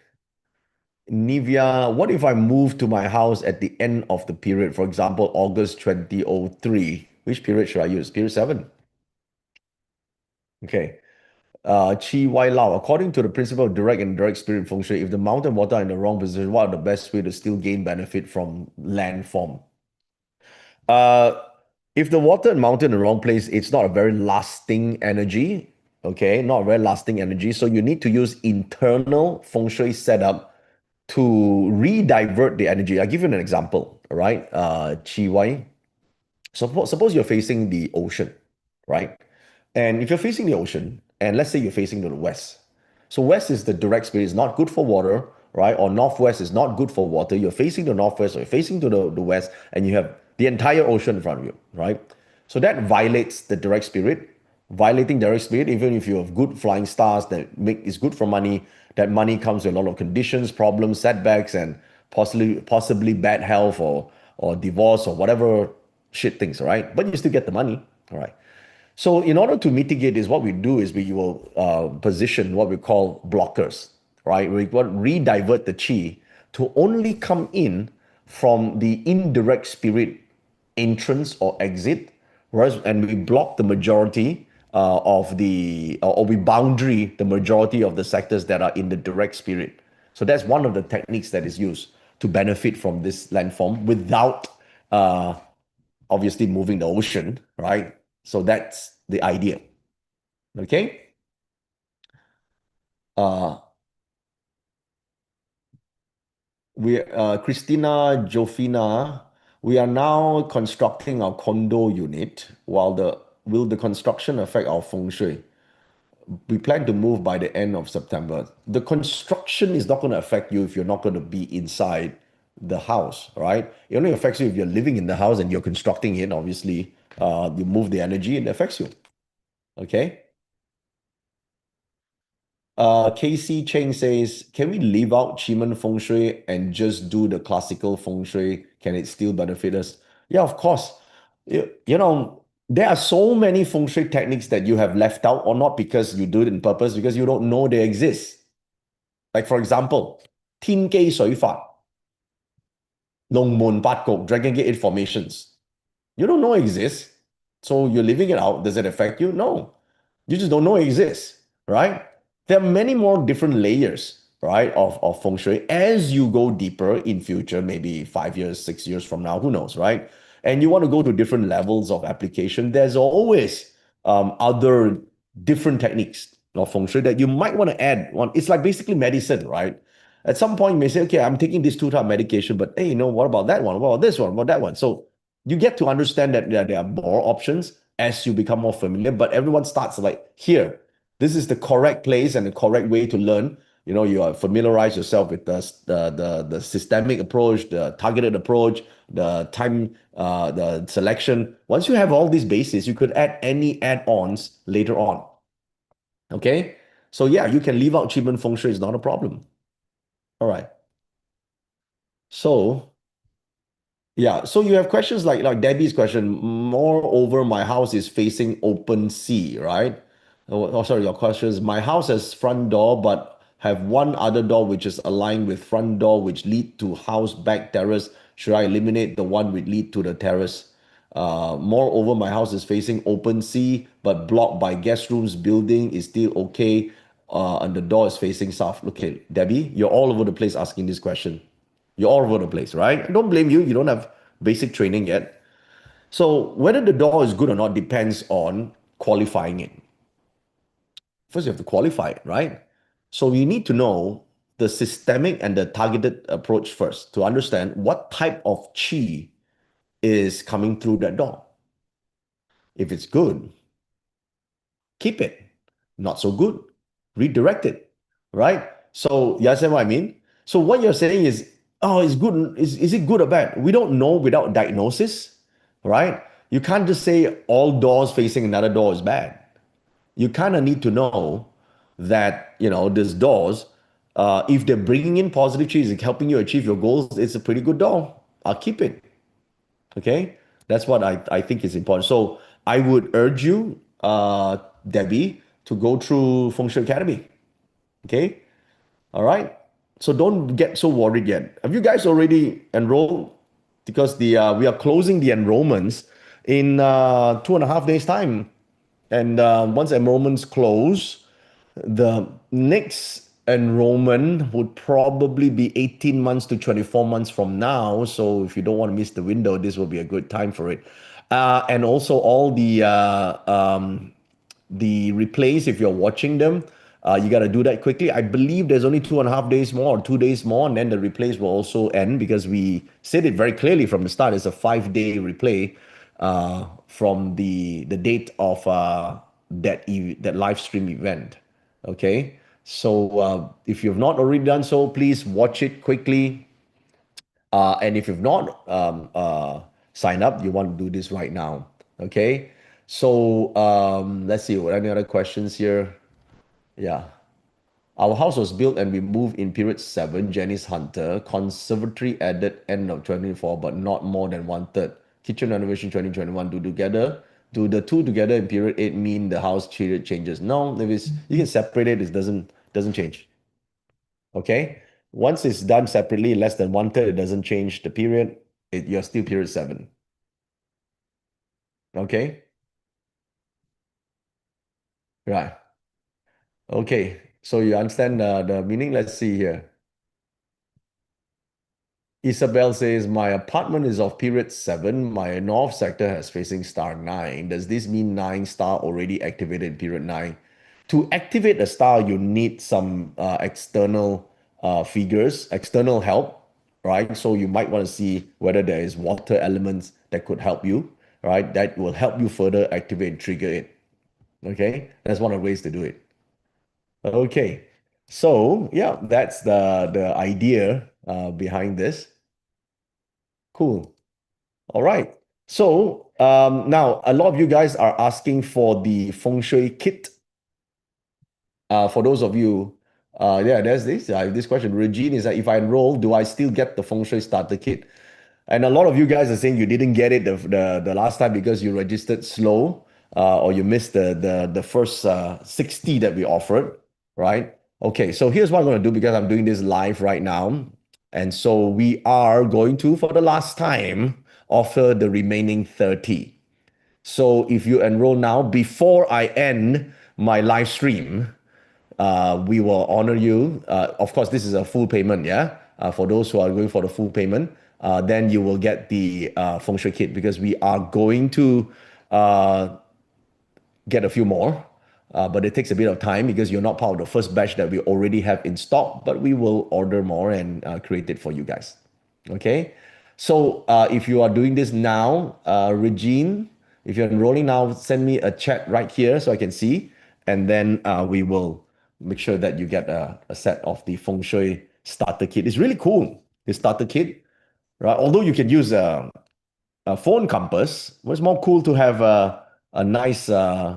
B: Nivea, what if I move to my house at the end of the period, for example, August 2003? Which period should I use? Period 7. Okay. Chi Wai Lao, according to the principle of direct and indirect spirit feng shui, if the mountain water are in the wrong position, what are the best way to still gain benefit from landform? Uh, if the water and mountain in the wrong place, it's not a very lasting energy. Okay, not a very lasting energy. So you need to use internal feng shui setup to re-divert the energy. I'll give you an example, right? Chi Wai. Suppose you're facing the ocean, right? And if you're facing the ocean, and let's say you're facing to the west, so west is the direct spirit, is not good for water, right? Or northwest is not good for water. You're facing the northwest or you're facing to the west, and you have the entire ocean in front of you, right? So that violates the direct spirit. Violating direct spirit, even if you have good flying stars that make is good for money, that money comes with a lot of conditions, problems, setbacks, and possibly bad health or divorce or whatever shit things, right? But you still get the money, all right? So in order to mitigate this, what we do is we will position what we call blockers, right? We want re-divert the chi to only come in from the indirect spirit entrance or exit, whereas and we block the majority of the or we boundary the majority of the sectors that are in the direct spirit. So that's one of the techniques that is used to benefit from this landform without uh, obviously moving the ocean, right? So that's the idea. Okay. Uh, Christina Jofina, we are now constructing our condo unit. While the will the construction affect our feng shui? We plan to move by the end of September. The construction is not going to affect you if you're not going to be inside the house, right? It only affects you if you're living in the house and you're constructing it. Obviously, you move the energy, it affects you. Okay. Casey Cheng says, can we leave out Chimen Feng Shui and just do the classical Feng Shui? Can it still benefit us? Yeah, of course. There are so many Feng Shui techniques that you have left out, or not because you do it in purpose, because you don't know they exist. Like, for example, 天機水法, Dragon Gate 8 formations. You don't know it exists. So you're leaving it out. Does it affect you? No. You just don't know it exists, right? There are many more different layers, right, of feng shui as you go deeper in future, maybe 5 years, 6 years from now, who knows, right? And you want to go to different levels of application. There's always other different techniques of feng shui that you might want to add. It's like basically medicine, right? At some point, you may say, okay, I'm taking this two-type medication, but hey, what about that one? What about this one? What about that one? So you get to understand that there are more options as you become more familiar, but everyone starts like here. This is the correct place and the correct way to learn. You are familiarize yourself with the systemic approach, the targeted approach, the time, the selection. Once you have all these bases, you could add any add-ons later on. Okay, so yeah, you can leave out Chimen Feng Shui, is not a problem. All right. So yeah, so you have questions like Debbie's question. Moreover, my house is facing open sea, right? Sorry, your questions. My house has front door, but have one other door which is aligned with front door, which lead to house back terrace. Should I eliminate the one which lead to the terrace? Moreover, my house is facing open sea, but blocked by guest rooms. Building is still okay, and the door is facing south. Okay, Debbie, you're all over the place asking this question. You're all over the place, right? I don't blame you. You don't have basic training yet. So whether the door is good or not depends on qualifying it. First, you have to qualify it, right? So you need to know the systemic and the targeted approach first to understand what type of chi is coming through that door. If it's good, keep it. Not so good, redirect it, right? So you understand what I mean? So what you're saying is, oh, it's good. Is it good or bad? We don't know without diagnosis, right? You can't just say all doors facing another door is bad. You kind of need to know that, these doors, if they're bringing in positive change, helping you achieve your goals, it's a pretty good door. I'll keep it. Okay, that's what I think is important. So I would urge you, Debbie, to go through Feng Shui Academy. Okay, all right. So don't get so worried yet. Have you guys already enrolled? Because the we are closing the enrollments in 2.5 days time, and once enrollments close, the next enrollment would probably be 18 months to 24 months from now. So if you don't want to miss the window, this will be a good time for it. And also all the replays, if you're watching them, you got to do that quickly. I believe there's only 2.5 days more or 2 days more, and then the replays will also end because we said it very clearly from the start. It's a 5-day replay from the date of that live stream event. Okay, so if you've not already done so, please watch it quickly. And if you've not signed up, you want to do this right now. Okay, so let's see. What any other questions here? Yeah. Our house was built and we moved in period 7, Janice Hunter. Conservatory added end of 2024, but not more than one third. Kitchen renovation 2021 do together. Do the two together in period 8 mean the house period changes? No, if it's you can separate it, it doesn't change. Okay? Once it's done separately, less than one third, it doesn't change the period. You're still period 7. Okay? Right. Okay. So you understand the meaning? Let's see here. Isabel says, my apartment is of period 7. My north sector has facing star 9. Does this mean 9 star already activated in period 9? To activate a star, you need some external figures, external help, right? So you might want to see whether there is water elements that could help you, right? That will help you further activate and trigger it. Okay, that's one of the ways to do it. Okay, so yeah, that's the idea behind this. Cool. All right. So now a lot of you guys are asking for the feng shui kit. For those of you, yeah, there's this question. Regine is that if I enroll, do I still get the feng shui starter kit? And a lot of you guys are saying you didn't get it the last time because you registered slow, or you missed the first 60 that we offered, right? Okay, so here's what I'm going to do because I'm doing this live right now. And so we are going to, for the last time, offer the remaining 30. So if you enroll now, before I end my live stream, we will honor you. Of course, this is a full payment, yeah? For those who are going for the full payment, then you will get the feng shui kit because we are going to uh, get a few more. But it takes a bit of time because you're not part of the first batch that we already have in stock, but we will order more and create it for you guys. Okay. So if you are doing this now, Regine, if you're enrolling now, send me a chat right here so I can see. And then we will make sure that you get a set of the Feng Shui starter kit. It's really cool, the starter kit, right? Although you can use a phone compass, it was more cool to have a nice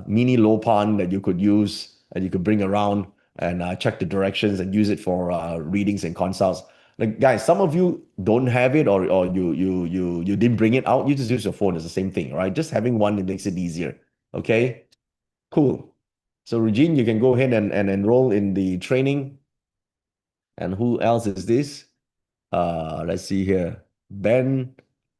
B: mini Lopan that you could use and you could bring around and check the directions and use it for readings and consults. Like guys, some of you don't have it or you didn't bring it out. You just use your phone. It's the same thing, right? Just having one, it makes it easier. Okay, cool. So Regine, you can go ahead and enroll in the training. And who else is this? Let's see here. Ben,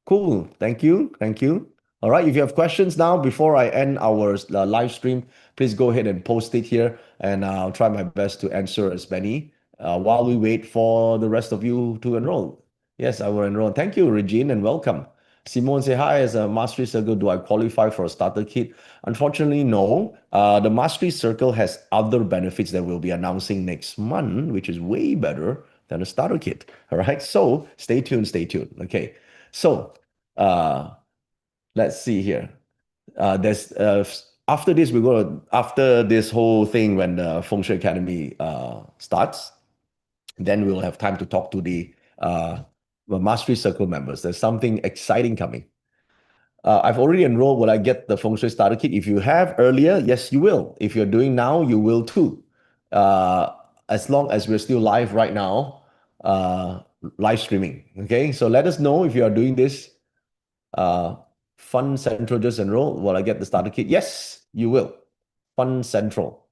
B: cool. Thank you. Thank you. All right. If you have questions now, before I end our live stream, please go ahead and post it here, and I'll try my best to answer as many while we wait for the rest of you to enroll. Yes, I will enroll. Thank you, Regine, and welcome. Simone say hi. As a mastery circle, do I qualify for a starter kit? Unfortunately, no. The mastery circle has other benefits that we'll be announcing next month, which is way better than a starter kit. All right. So stay tuned. Stay tuned. Okay. So uh, let's see here. There's after this we're gonna after this whole thing when the Feng Shui Academy starts, then we'll have time to talk to the mastery circle members. There's something exciting coming. I've already enrolled. Will I get the Feng Shui starter kit? If you have earlier, yes, you will. If you're doing now, you will too. Uh, as long as we're still live right now, uh, live streaming. Okay, so let us know if you are doing this. Uh, Fun Central just enroll. Will I get the starter kit? Yes, you will. Fun Central.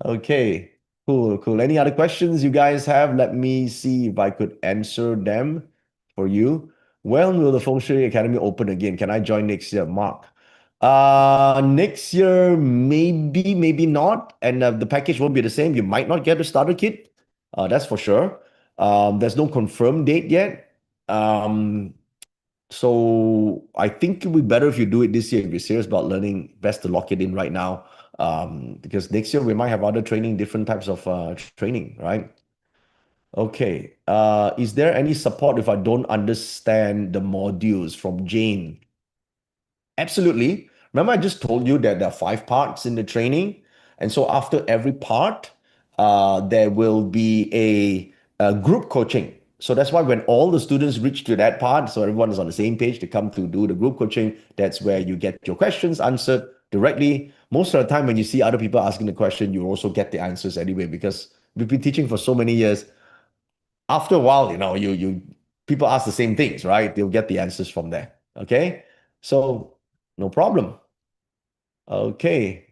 B: Okay, cool, cool. Any other questions you guys have? Let me see if I could answer them for you. When will the Feng Shui Academy open again? Can I join next year, Mark? Next year, maybe, maybe not. And the package won't be the same. You might not get a starter kit. That's for sure. There's no confirmed date yet. Um, so I think it would be better if you do it this year. If you're serious about learning, best to lock it in right now. Because next year we might have other training, different types of training, right? Okay. Is there any support if I don't understand the modules from Jane? Absolutely. Remember, I just told you that there are 5 parts in the training. And so after every part, there will be a group coaching. So that's why when all the students reach to that part, so everyone is on the same page to come to do the group coaching, that's where you get your questions answered directly. Most of the time, when you see other people asking the question, you also get the answers anyway, because we've been teaching for so many years. After a while, you people ask the same things, right? They'll get the answers from there. Okay. So no problem. Okay.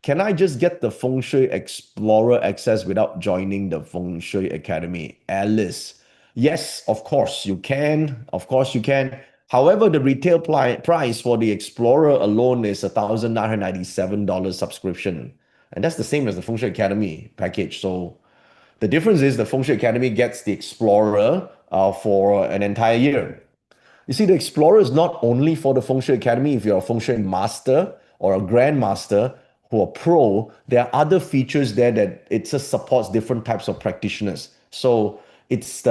B: Can I just get the Feng Shui Explorer access without joining the Feng Shui Academy? Alice. Yes, of course you can. Of course you can. However, the retail price for the Explorer alone is $1,997 subscription. And that's the same as the Feng Shui Academy package. So The difference is the Feng Shui Academy gets the explorer for an entire year. You see, the Explorer is not only for the Feng Shui Academy. If you're a Feng Shui master or a grandmaster who are pro, there are other features there that it just supports different types of practitioners. So it's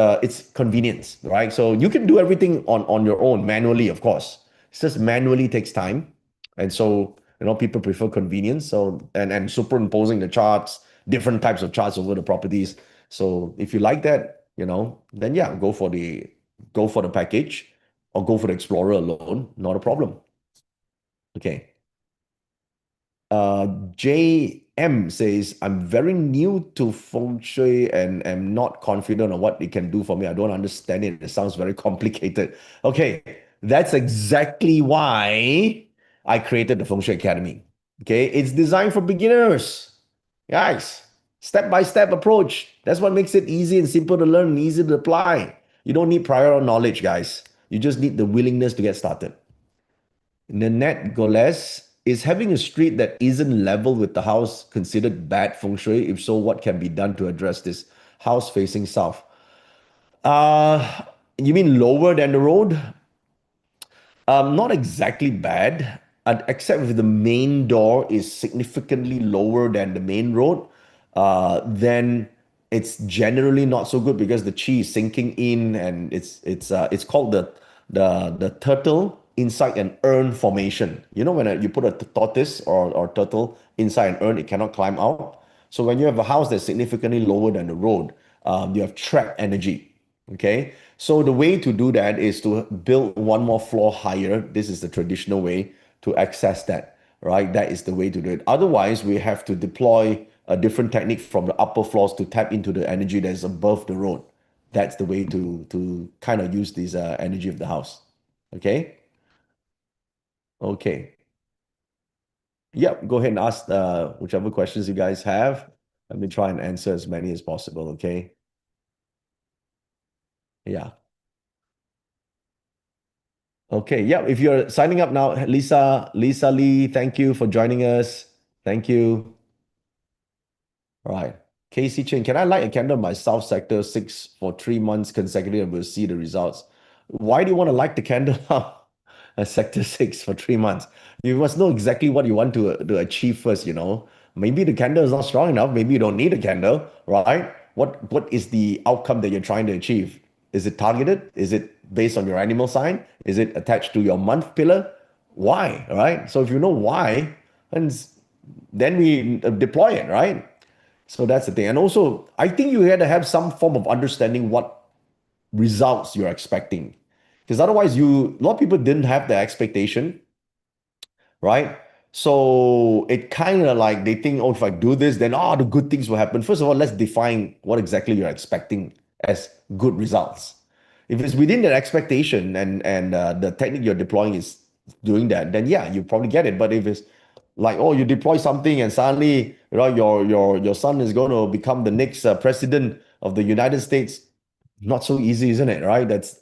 B: convenience, right? So you can do everything on your own manually, of course. It's just manually takes time, and so people prefer convenience. So and superimposing the charts, different types of charts over the properties. So if you like that, then yeah, go for the package or go for the Explorer alone, not a problem. Okay. JM says, I'm very new to Feng Shui and am not confident on what it can do for me. I don't understand it. It sounds very complicated. Okay, that's exactly why I created the Feng Shui Academy. Okay, it's designed for beginners. Guys, step-by-step approach. That's what makes it easy and simple to learn and easy to apply. You don't need prior knowledge, guys. You just need the willingness to get started. Nanette Goles, is having a street that isn't level with the house considered bad feng shui? If so, what can be done to address this? House facing south. You mean lower than the road? Not exactly bad, except if the main door is significantly lower than the main road, then it's generally not so good because the chi is sinking in, and it's called the turtle inside an urn formation. You know, when you put a tortoise or turtle inside an urn, it cannot climb out. So when you have a house that's significantly lower than the road, you have trapped energy. Okay, so the way to do that is to build one more floor higher. This is the traditional way to access that, right? That is the way to do it. Otherwise, we have to deploy a different technique from the upper floors to tap into the energy that is above the road. That's the way to kind of use this energy of the house. Okay. Okay. Yep. Go ahead and ask whichever questions you guys have. Let me try and answer as many as possible. Okay. Yeah. Okay, yeah. If you're signing up now, Lisa Lee, thank you for joining us. Thank you. All right. Casey Chen, can I light a candle in my South Sector 6 for 3 months consecutively and we'll see the results? Why do you want to light the candle up at Sector 6 for 3 months? You must know exactly what you want to achieve first. Maybe the candle is not strong enough. Maybe you don't need a candle, right? What is the outcome that you're trying to achieve? Is it targeted? Is it based on your animal sign? Is it attached to your month pillar? Why, right? So if you know why, then we deploy it, right? So that's the thing. And also, I think you had to have some form of understanding what results you're expecting. Because otherwise, a lot of people didn't have the expectation, right? So it kind of like they think, oh, if I do this, then the good things will happen. First of all, let's define what exactly you're expecting as good results. If it's within that expectation and the technique you're deploying is doing that, then yeah, you probably get it. But if it's like, oh, you deploy something and suddenly your son is going to become the next president of the United States, not so easy, isn't it? Right? That's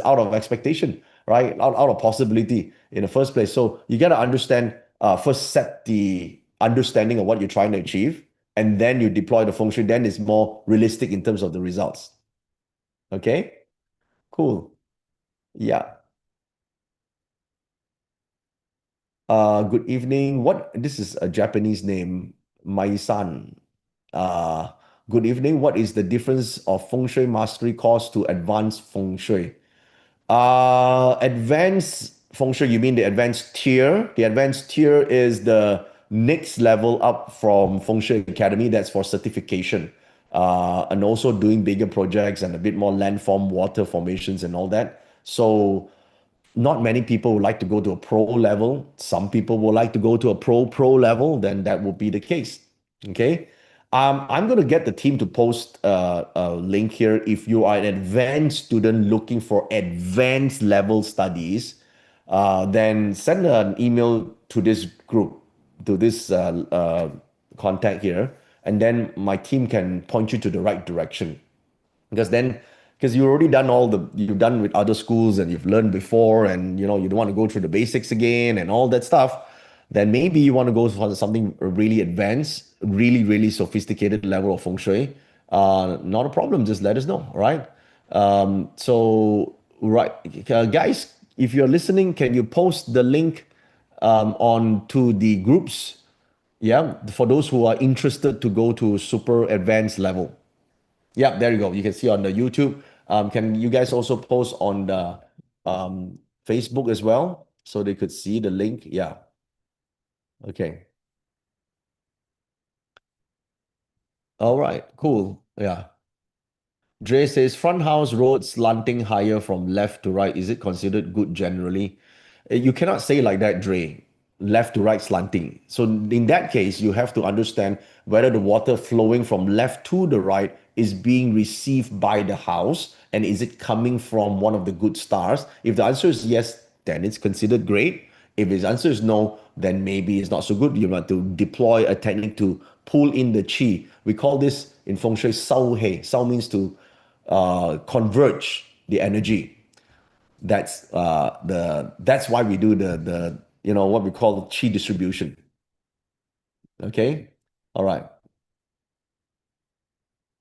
B: out of expectation, right? Out of possibility in the first place. So you got to understand, first set the understanding of what you're trying to achieve, and then you deploy the feng shui. Then it's more realistic in terms of the results. Okay, cool. Yeah. Good evening. This is a Japanese name, Mai-san. Uh, Good evening. What is the difference of feng shui mastery course to advanced feng shui? Advanced feng shui, you mean the advanced tier? The advanced tier is the next level up from Feng Shui Academy. That's for certification. And also doing bigger projects and a bit more landform, water formations, and all that. So not many people would like to go to a pro level. Some people would like to go to a pro level, then that would be the case. Okay. I'm going to get the team to post a link here. If you are an advanced student looking for advanced level studies, then send an email to this group, to this contact here, and then my team can point you to the right direction. Because you've already done you've done with other schools and you've learned before, and you don't want to go through the basics again and all that stuff, then maybe you want to go for something really advanced, really, really sophisticated level of feng shui. not a problem. Just let us know. All right. Right, guys, if you're listening, can you post the link on to the groups? Yeah, for those who are interested to go to super advanced level. Yeah, there you go. You can see on the YouTube. Can you guys also post on the Facebook as well so they could see the link? Yeah. Okay. All right. Cool. Yeah. Dre says front house road slanting higher from left to right. Is it considered good generally? You cannot say like that, Dre. Left to right slanting. So in that case, you have to understand whether the water flowing from left to the right is being received by the house and is it coming from one of the good stars. If the answer is yes, then it's considered great. If his answer is no, then maybe it's not so good. You want to deploy a technique to pull in the qi. We call this in feng shui sao hei. Sao means to converge the energy. That's why we do the what we call chi distribution. Okay, all right,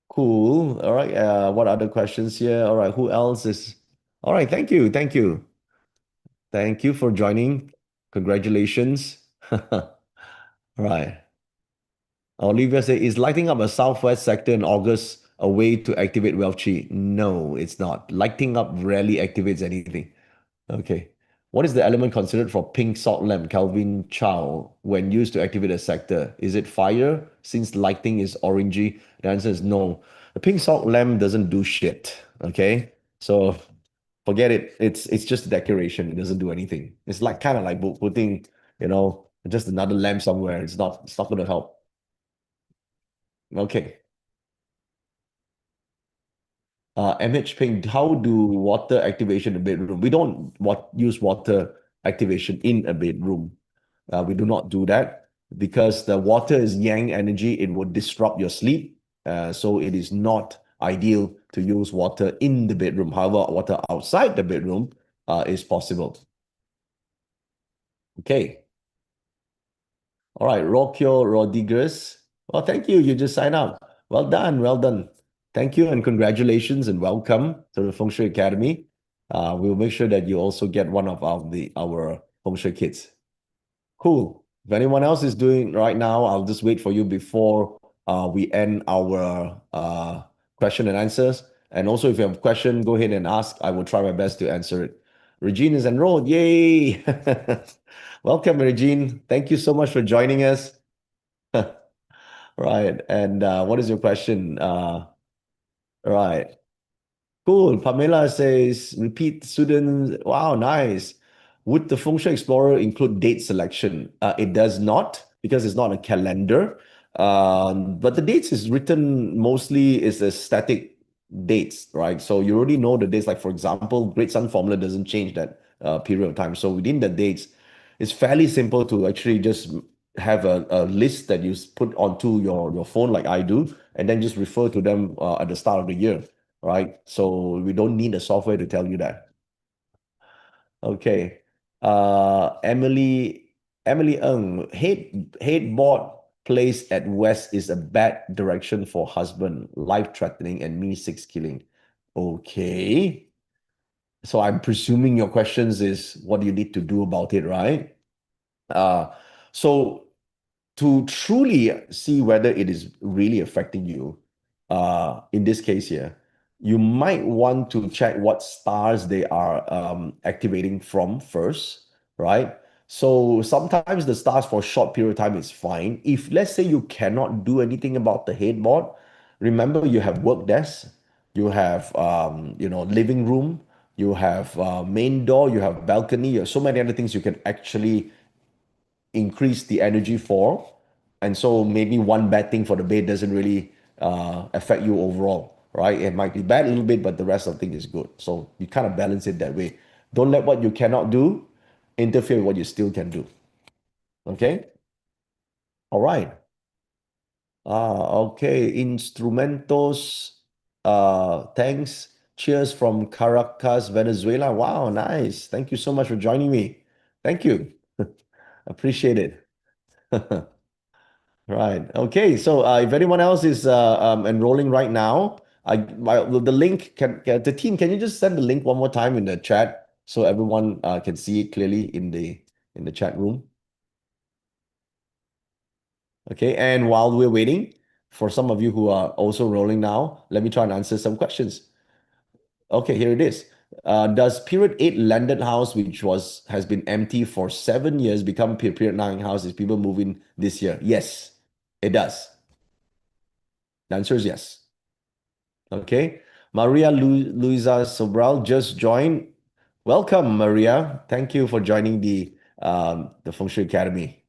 B: cool. All right, what other questions here? All right, who else is? All right, thank you for joining. Congratulations. Right. Olivia said, is lighting up a southwest sector in August a way to activate wealth chi? No, it's not. Lighting up rarely activates anything. Okay. What is the element considered for pink salt lamp, Calvin Chow, when used to activate a sector? Is it fire? Since lighting is orangey, the answer is no. The pink salt lamp doesn't do shit. Okay. So forget it. It's just decoration. It doesn't do anything. It's like kind of like putting, just another lamp somewhere. It's not gonna help. Okay. MH Ping, how do water activation in a bedroom? We don't use water activation in a bedroom. We do not do that because the water is yang energy. It would disrupt your sleep. So it is not ideal to use water in the bedroom. However, water outside the bedroom is possible. Okay. All right. Rocio Rodriguez. Well, thank you. You just signed up. Well done. Well done. Thank you and congratulations and welcome to the Feng Shui Academy. We'll make sure that you also get one of our Feng Shui kits. Cool. If anyone else is doing right now, I'll just wait for you before we end our question and answers. And also, if you have a question, go ahead and ask. I will try my best to answer it. Regine is enrolled. Yay! Welcome, Regine. Thank you so much for joining us. Right. And what is your question? Right. Cool. Pamela says, repeat students. Wow, nice. Would the Feng Shui Explorer include date selection? It does not because it's not a calendar. But the dates is written mostly is a static dates, right? So you already know the dates. Like for example, Great Sun Formula doesn't change that period of time. So within the dates, it's fairly simple to actually just have a list that you put onto your phone like I do, and then just refer to them at the start of the year, right? So we don't need a software to tell you that. Okay. Emily Ng, headboard placed at west is a bad direction for husband, life threatening, and me six killing. Okay. So I'm presuming your questions is what do you need to do about it, right? Uh, so to truly see whether it is really affecting you, in this case here, you might want to check what stars they are activating from first, right? So sometimes the stars for a short period of time is fine. If let's say you cannot do anything about the headboard, remember you have work desk, you have living room, you have main door, you have balcony, you have so many other things you can actually increase the energy for. And so maybe one bad thing for the bed doesn't really affect you overall, right? It might be bad a little bit, but the rest of the thing is good. So you kind of balance it that way. Don't let what you cannot do interfere with what you still can do. Okay? All right. Okay. Instrumentos. Thanks. Cheers from Caracas, Venezuela. Wow, nice. Thank you so much for joining me. Thank you. Appreciate it. Right. Okay. So if anyone else is enrolling right now, the link the team, can you just send the link one more time in the chat so everyone can see it clearly in the chat room? Okay. And while we're waiting for some of you who are also rolling now, let me try and answer some questions. Okay, here it is. Does period 8 landed house, which has been empty for 7 years, become period 9 house if people move in this year? Yes, it does. The answer is yes. Okay. Maria Luisa Sobral just joined. Welcome, Maria. Thank you for joining the Feng Shui Academy.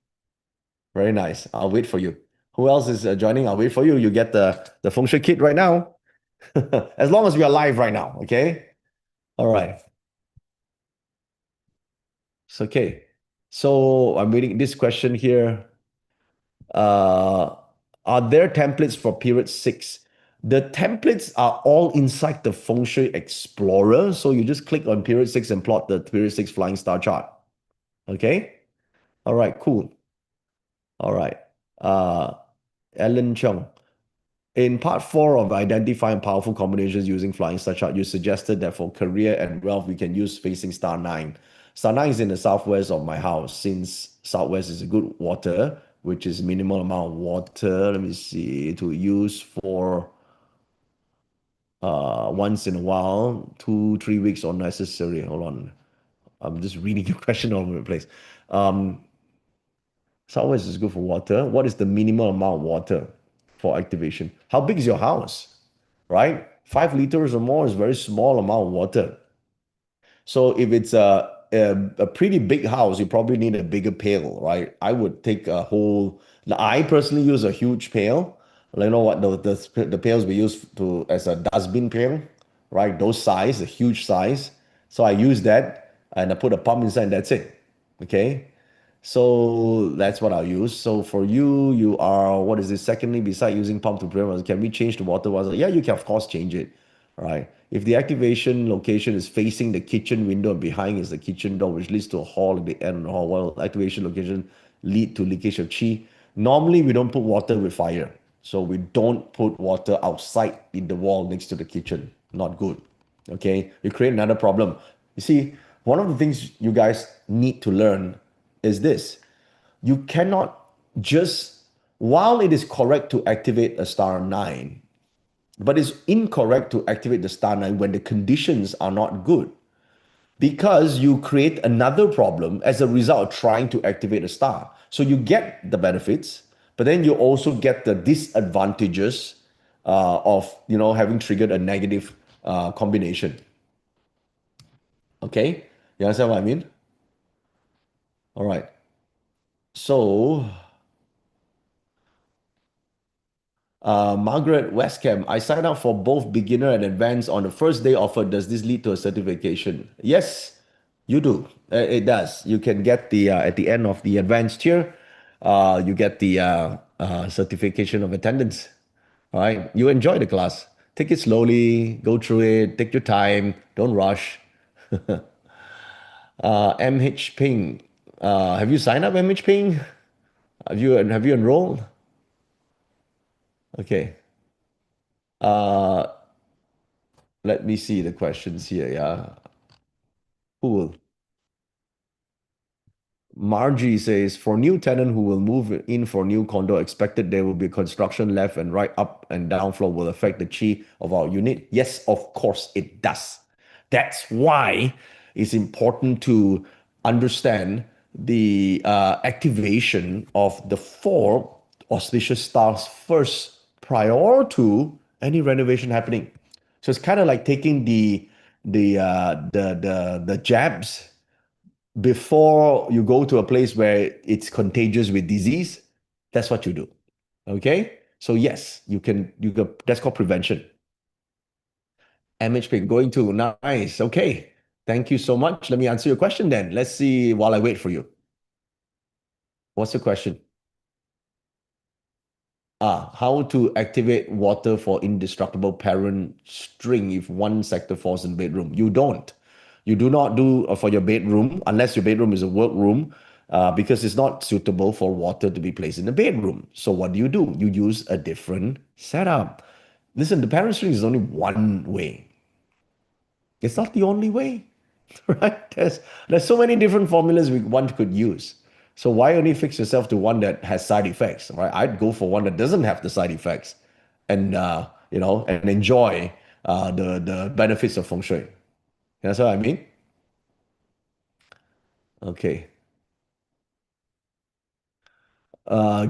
B: Very nice. I'll wait for you. Who else is joining? I'll wait for you. You get the Feng Shui kit right now. As long as we are live right now. Okay. All right. It's okay. So I'm reading this question here. Uh, are there templates for period 6? The templates are all inside the Feng Shui Explorer. So you just click on period 6 and plot the period 6 flying star chart. Okay? All right, cool. All right. Uh, Ellen Chung. In part 4 of identifying powerful combinations using flying star chart, you suggested that for career and wealth, we can use facing star 9. Star 9 is in the southwest of my house. Since southwest is a good water, which is minimal amount of water, let me see, to use for once in a while, 2, 3 weeks or necessary. Hold on. I'm just reading your question all over the place. Um, Southwest is good for water. What is the minimal amount of water for activation? How big is your house? Right? 5 liters or more is a very small amount of water. So if it's a pretty big house, you probably need a bigger pail, right? I would take a whole. I personally use a huge pail. Like, you know what the pails we use to as a dustbin pail, right? Those size, a huge size. So I use that and I put a pump inside and that's it. Okay. So that's what I'll use. So for you, you are, what is this? Secondly, beside using pump to prevent, can we change the water bottle? Yeah, you can of course change it, right? If the activation location is facing the kitchen window and behind is the kitchen door, which leads to a hall at the end of the hall, well, activation location lead to leakage of chi. Normally, we don't put water with fire. So we don't put water outside in the wall next to the kitchen. Not good. Okay, you create another problem. You see, one of the things you guys need to learn is this. You cannot just, while it is correct to activate a star 9, but it's incorrect to activate the star 9 when the conditions are not good because you create another problem as a result of trying to activate a star. So you get the benefits, but then you also get the disadvantages of having triggered a negative combination. Okay, you understand what I mean? All right. So Margaret Westcam, I signed up for both beginner and advanced on the first day offered. Does this lead to a certification? Yes, you do. It does. You can get the at the end of the advanced tier, you get the certification of attendance. All right. You enjoy the class. Take it slowly. Go through it. Take your time. Don't rush. MH Ping. Have you signed up, MH Ping? Have you enrolled? Okay. Uh, Let me see the questions here. Yeah. Cool. Margie says, for new tenant who will move in for new condo, expected there will be construction left and right, up and down floor will affect the chi of our unit. Yes, of course it does. That's why it's important to understand the activation of the 4 auspicious stars first prior to any renovation happening. So it's kind of like taking the jabs before you go to a place where it's contagious with disease. That's what you do. Okay. So yes, you can that's called prevention. MHP going to nice. Okay. Thank you so much. Let me answer your question then. Let's see while I wait for you. What's the question? How to activate water for indestructible parent string if one sector falls in bedroom. You don't. You do not do for your bedroom unless your bedroom is a work room. because it's not suitable for water to be placed in the bedroom. So what do? You use a different setup. Listen, the parent string is only one way. It's not the only way, right? There's so many different formulas one could use. So why only fix yourself to one that has side effects, right? I'd go for one that doesn't have the side effects, and and enjoy the benefits of feng shui. That's what I mean. Okay.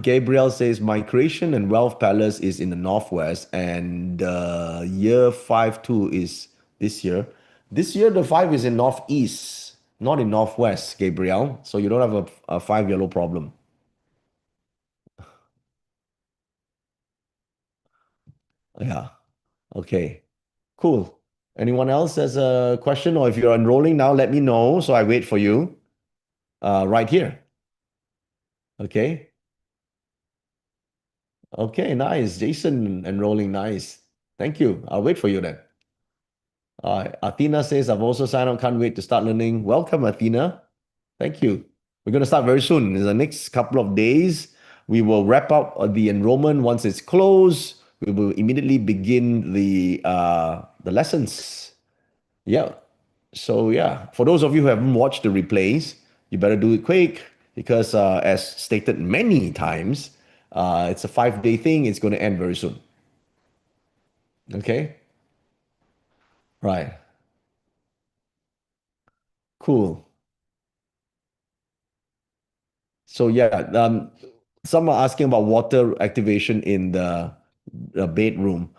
B: Gabriel says my creation and wealth palace is in the northwest, and year 5 2 is this year. This year the five is in northeast, not in northwest, Gabriel. So you don't have a five yellow problem. Yeah. Okay. Cool. Anyone else has a question, or if you're enrolling now, let me know so I wait for you. Right here. Okay. Okay. Nice, Jason enrolling. Nice. Thank you. I'll wait for you then. Athena says, I've also signed up. Can't wait to start learning. Welcome, Athena. Thank you. We're going to start very soon. In the next couple of days, we will wrap up the enrollment. Once it's closed, we will immediately begin the lessons. Yeah. So yeah, for those of you who haven't watched the replays, you better do it quick because, as stated many times, it's a 5-day thing. It's going to end very soon. Okay. Right. Cool. So yeah, some are asking about water activation in the bedroom.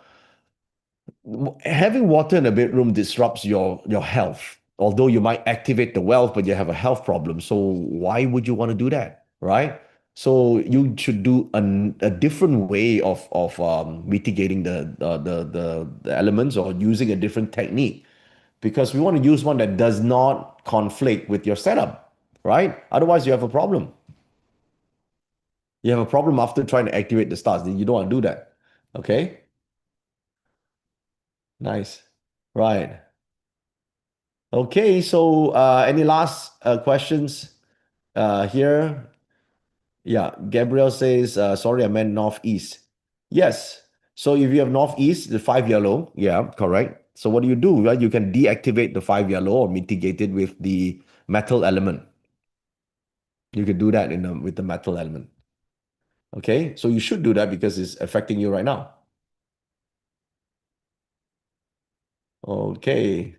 B: Having water in a bedroom disrupts your health. Although you might activate the wealth, but you have a health problem. So why would you want to do that, right? So you should do a different way of mitigating the elements, or using a different technique, because we want to use one that does not conflict with your setup, right? Otherwise, you have a problem. You have a problem after trying to activate the stars. You don't want to do that. Okay? Nice. Right. Okay, so any last questions here? Yeah, Gabriel says, sorry, I meant northeast. Yes. So if you have northeast, the five yellow, yeah, correct. So what do you do? Right? You can deactivate the five yellow or mitigate it with the metal element. You could do that with the metal element. Okay, so you should do that because it's affecting you right now. Okay.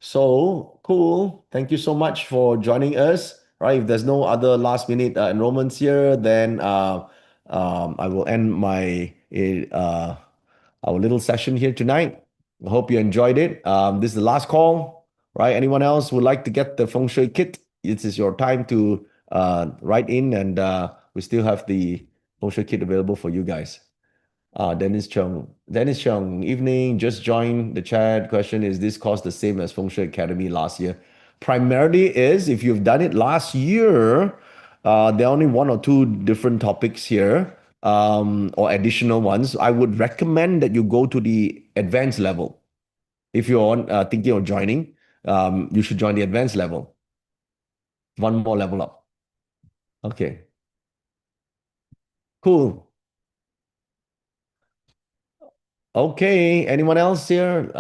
B: So cool. Thank you so much for joining us. Right. If there's no other last minute enrollments here, then I will end our little session here tonight. I hope you enjoyed it. This is the last call. Right. Anyone else would like to get the feng shui kit? This is your time to write in, and we still have the feng shui kit available for you guys. Dennis Chung. Dennis Chung, evening. Just joined the chat. Question is this course the same as Feng Shui Academy last year? Primarily is if you've done it last year, there are only one or two different topics here, or additional ones. I would recommend that you go to the advanced level. If you're thinking of joining, you should join the advanced level. One more level up. Okay. Cool. Okay. Anyone else here?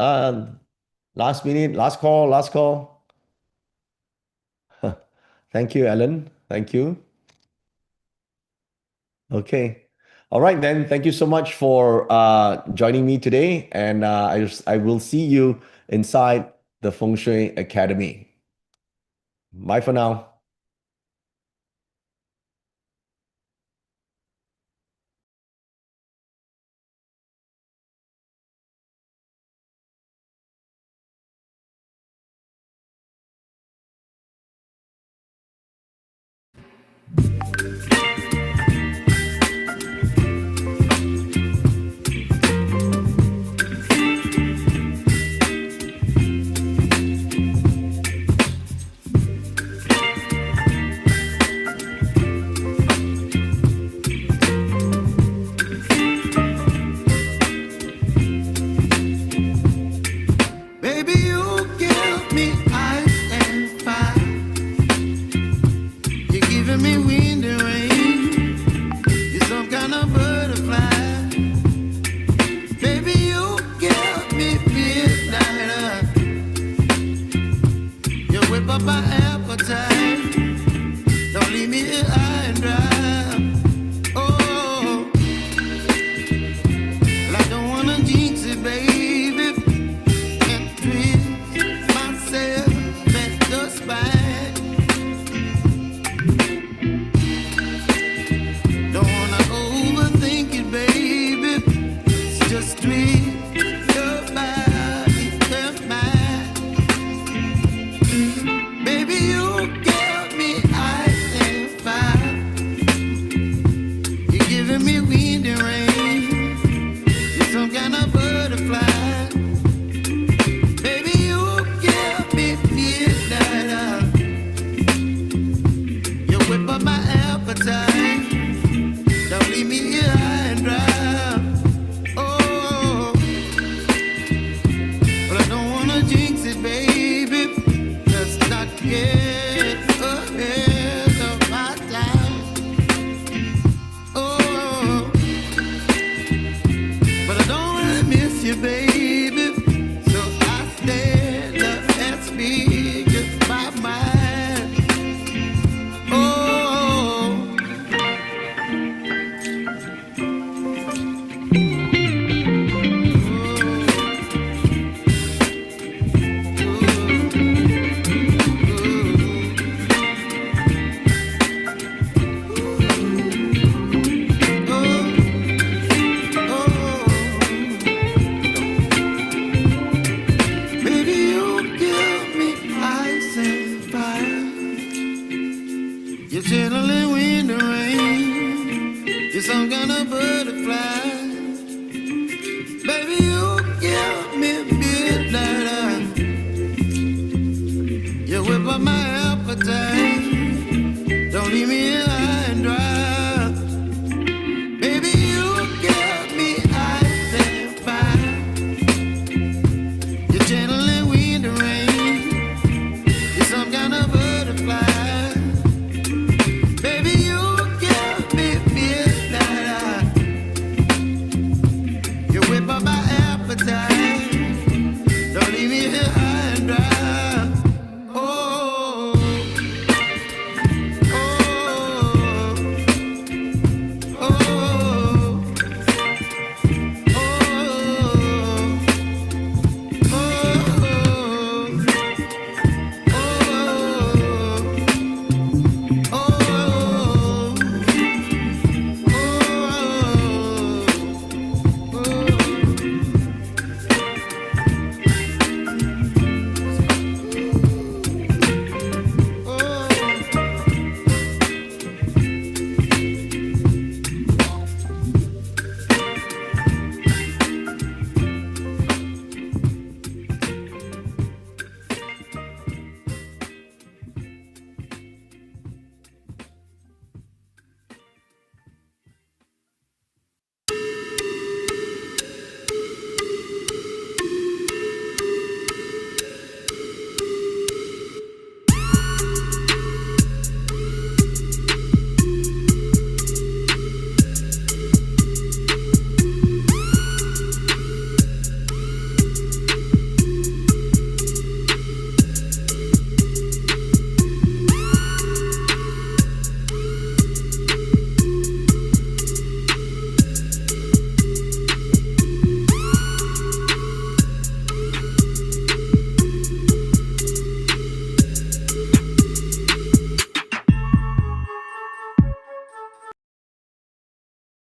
B: Last minute, last call, last call. Thank you, Alan. Thank you. Okay. All right, then. Thank you so much for joining me today. And I will see you inside the Feng Shui Academy. Bye for now.
C: You're chilling in the rain. You're some kind of butterfly. Baby, you give me midnight. You whip up my appetite.